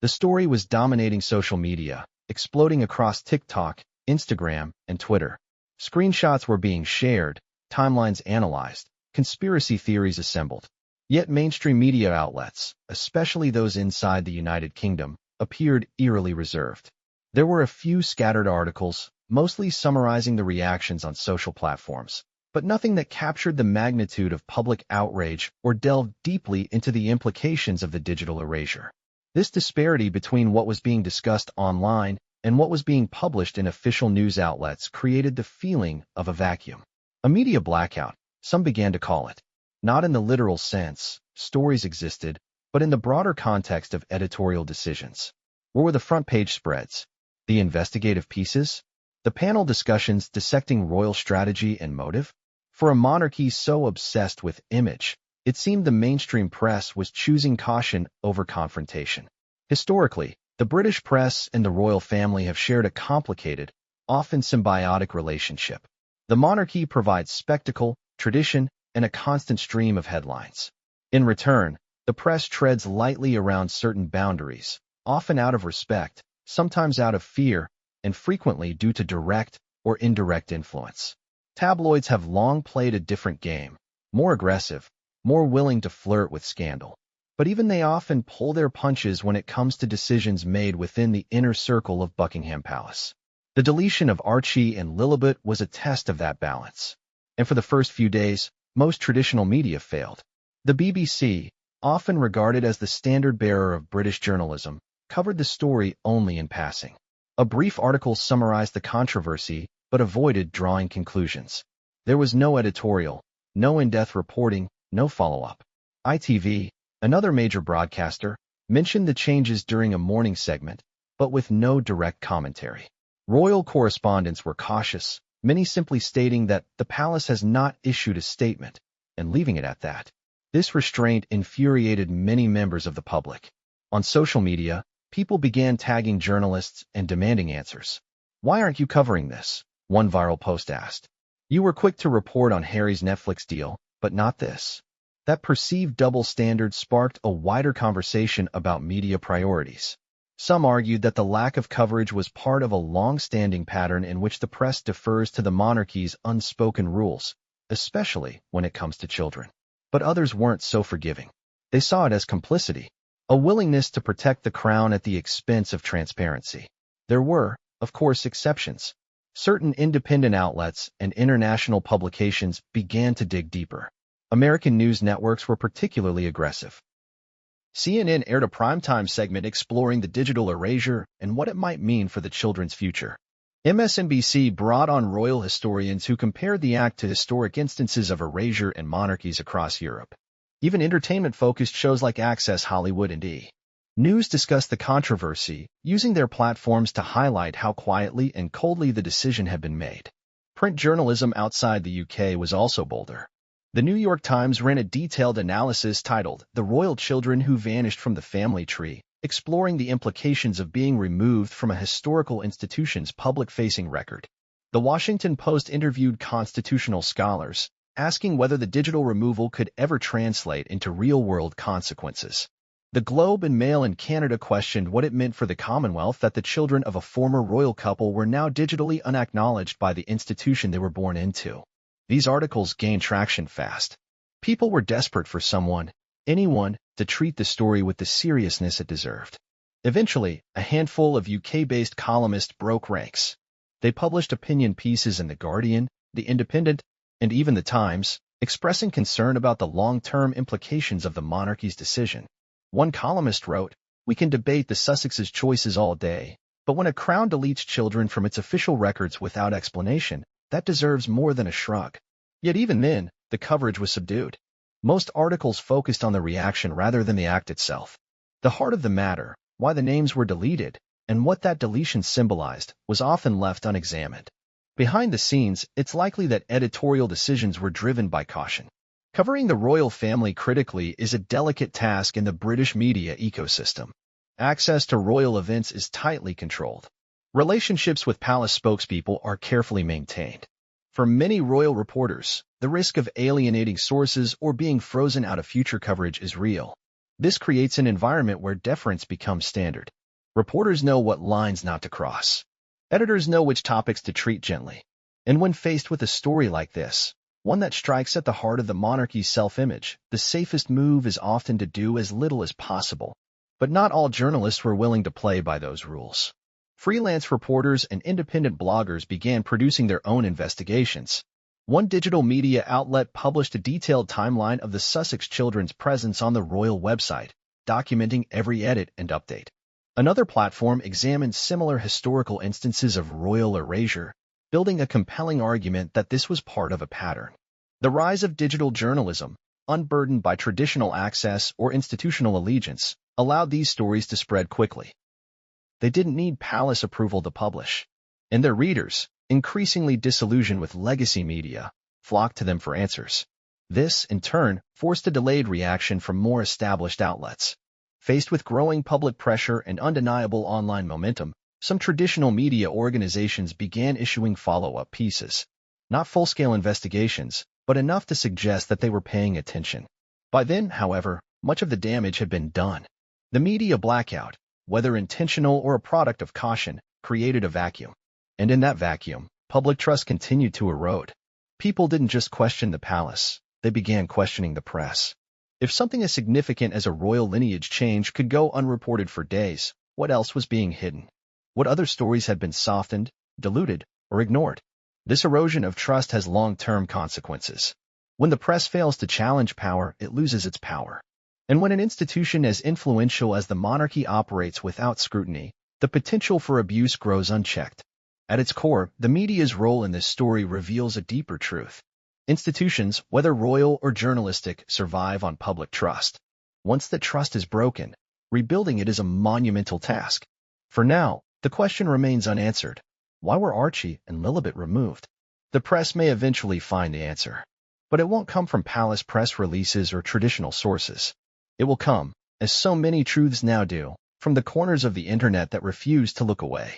The story was dominating social media, exploding across TikTok, Instagram, and Twitter. Screenshots were being shared, timelines analyzed, conspiracy theories assembled. Yet mainstream media outlets, especially those inside the United Kingdom, appeared eerily reserved. There were a few scattered articles, mostly summarizing the reactions on social platforms, but nothing that captured the magnitude of public outrage or delved deeply into the implications of the digital erasure. This disparity between what was being discussed online and what was being published in official news outlets created the feeling of a vacuum. A media blackout, some began to call it. Not in the literal sense, stories existed, but in the broader context of editorial decisions. Where were the front-page spreads? The investigative pieces? The panel discussions dissecting royal strategy and motive? For a monarchy so obsessed with image, it seemed the mainstream press was choosing caution over confrontation. Historically, the British press and the royal family have shared a complicated, often symbiotic relationship. The monarchy provides spectacle, tradition, and a constant stream of headlines. In return, the press treads lightly around certain boundaries, often out of respect, sometimes out of fear, and frequently due to direct or indirect influence. Tabloids have long played a different game, more aggressive, more willing to flirt with scandal. But even they often pull their punches when it comes to decisions made within the inner circle of Buckingham Palace. The deletion of Archie and Lilibet was a test of that balance. And for the first few days, most traditional media failed. The BBC, often regarded as the standard-bearer of British journalism, covered the story only in passing. A brief article summarized the controversy, but avoided drawing conclusions. There was no editorial, no in-depth reporting, no follow-up. ITV, another major broadcaster, mentioned the changes during a morning segment, but with no direct commentary. Royal correspondents were cautious, many simply stating that the palace has not issued a statement, and leaving it at that. This restraint infuriated many members of the public. On social media, people began tagging journalists and demanding answers. "Why aren't you covering this?" one viral post asked. "You were quick to report on Harry's Netflix deal, but not this." That perceived double standard sparked a wider conversation about media priorities. Some argued that the lack of coverage was part of a long-standing pattern in which the press defers to the monarchy's unspoken rules, especially when it comes to children. But others weren't so forgiving. They saw it as complicity, a willingness to protect the crown at the expense of transparency. There were, of course, exceptions. certain independent outlets and international publications began to dig deeper. American news networks were particularly aggressive. CNN aired a primetime segment exploring the digital erasure and what it might mean for the children's future. MSNBC brought on royal historians who compared the act to historic instances of erasure in monarchies across Europe. Even entertainment-focused shows like Access Hollywood and E! News discussed the controversy, using their platforms to highlight how quietly and coldly the decision had been made. Print journalism outside the UK was also bolder. The New York Times ran a detailed analysis titled "The Royal Children Who Vanished from the Family Tree," exploring the implications of being removed from a historical institution's public-facing record. The Washington Post interviewed constitutional scholars, asking whether the digital removal could ever translate into real-world consequences. The Globe and Mail in Canada questioned what it meant for the Commonwealth that the children of a former royal couple were now digitally unacknowledged by the institution they were born into. These articles gained traction fast. People were desperate for someone, anyone, to treat the story with the seriousness it deserved. Eventually, a handful of UK-based columnists broke ranks. They published opinion pieces in The Guardian, The Independent, and even The Times, expressing concern about the long-term implications of the monarchy's decision. One columnist wrote, "We can debate the Sussex's choices all day, but when a crown deletes children from its official records without explanation, that deserves more than a shrug." Yet even then, the coverage was subdued. Most articles focused on the reaction rather than the act itself. The heart of the matter, why the names were deleted, and what that deletion symbolized, was often left unexamined. Behind the scenes, it's likely that editorial decisions were driven by caution. Covering the royal family critically is a delicate task in the British media ecosystem. Access to royal events is tightly controlled. Relationships with palace spokespeople are carefully maintained. For many royal reporters, the risk of alienating sources or being frozen out of future coverage is real. This creates an environment where deference becomes standard. Reporters know what lines not to cross. Editors know which topics to treat gently. And when faced with a story like this, one that strikes at the heart of the monarchy's self-image, the safest move is often to do as little as possible. But not all journalists were willing to play by those rules. Freelance reporters and independent bloggers began producing their own investigations. One digital media outlet published a detailed timeline of the Sussex children's presence on the royal website, documenting every edit and update. Another platform examined similar historical instances of royal erasure, building a compelling argument that this was part of a pattern. The rise of digital journalism, unburdened by traditional access or institutional allegiance, allowed these stories to spread quickly. They didn't need palace approval to publish, and their readers, increasingly disillusioned with legacy media, flocked to them for answers. This, in turn, forced a delayed reaction from more established outlets. Faced with growing public pressure and undeniable online momentum, some traditional media organizations began issuing follow-up pieces. Not full-scale investigations, but enough to suggest that they were paying attention. By then, however, much of the damage had been done. The media blackout, whether intentional or a product of caution, created a vacuum. And in that vacuum, public trust continued to erode. People didn't just question the palace, they began questioning the press. If something as significant as a royal lineage change could go unreported for days, what else was being hidden? What other stories had been softened, diluted, or ignored? This erosion of trust has long-term consequences. When the press fails to challenge power, it loses its power. And when an institution as influential as the monarchy operates without scrutiny, the potential for abuse grows unchecked. At its core, the media's role in this story reveals a deeper truth. Institutions, whether royal or journalistic, survive on public trust. Once that trust is broken, rebuilding it is a monumental task. For now, the question remains unanswered. Why were Archie and Lilibet removed? The press may eventually find the answer, but it won't come from palace press releases or traditional sources. It will come, as so many truths now do, from the corners of the internet that refuse to look away.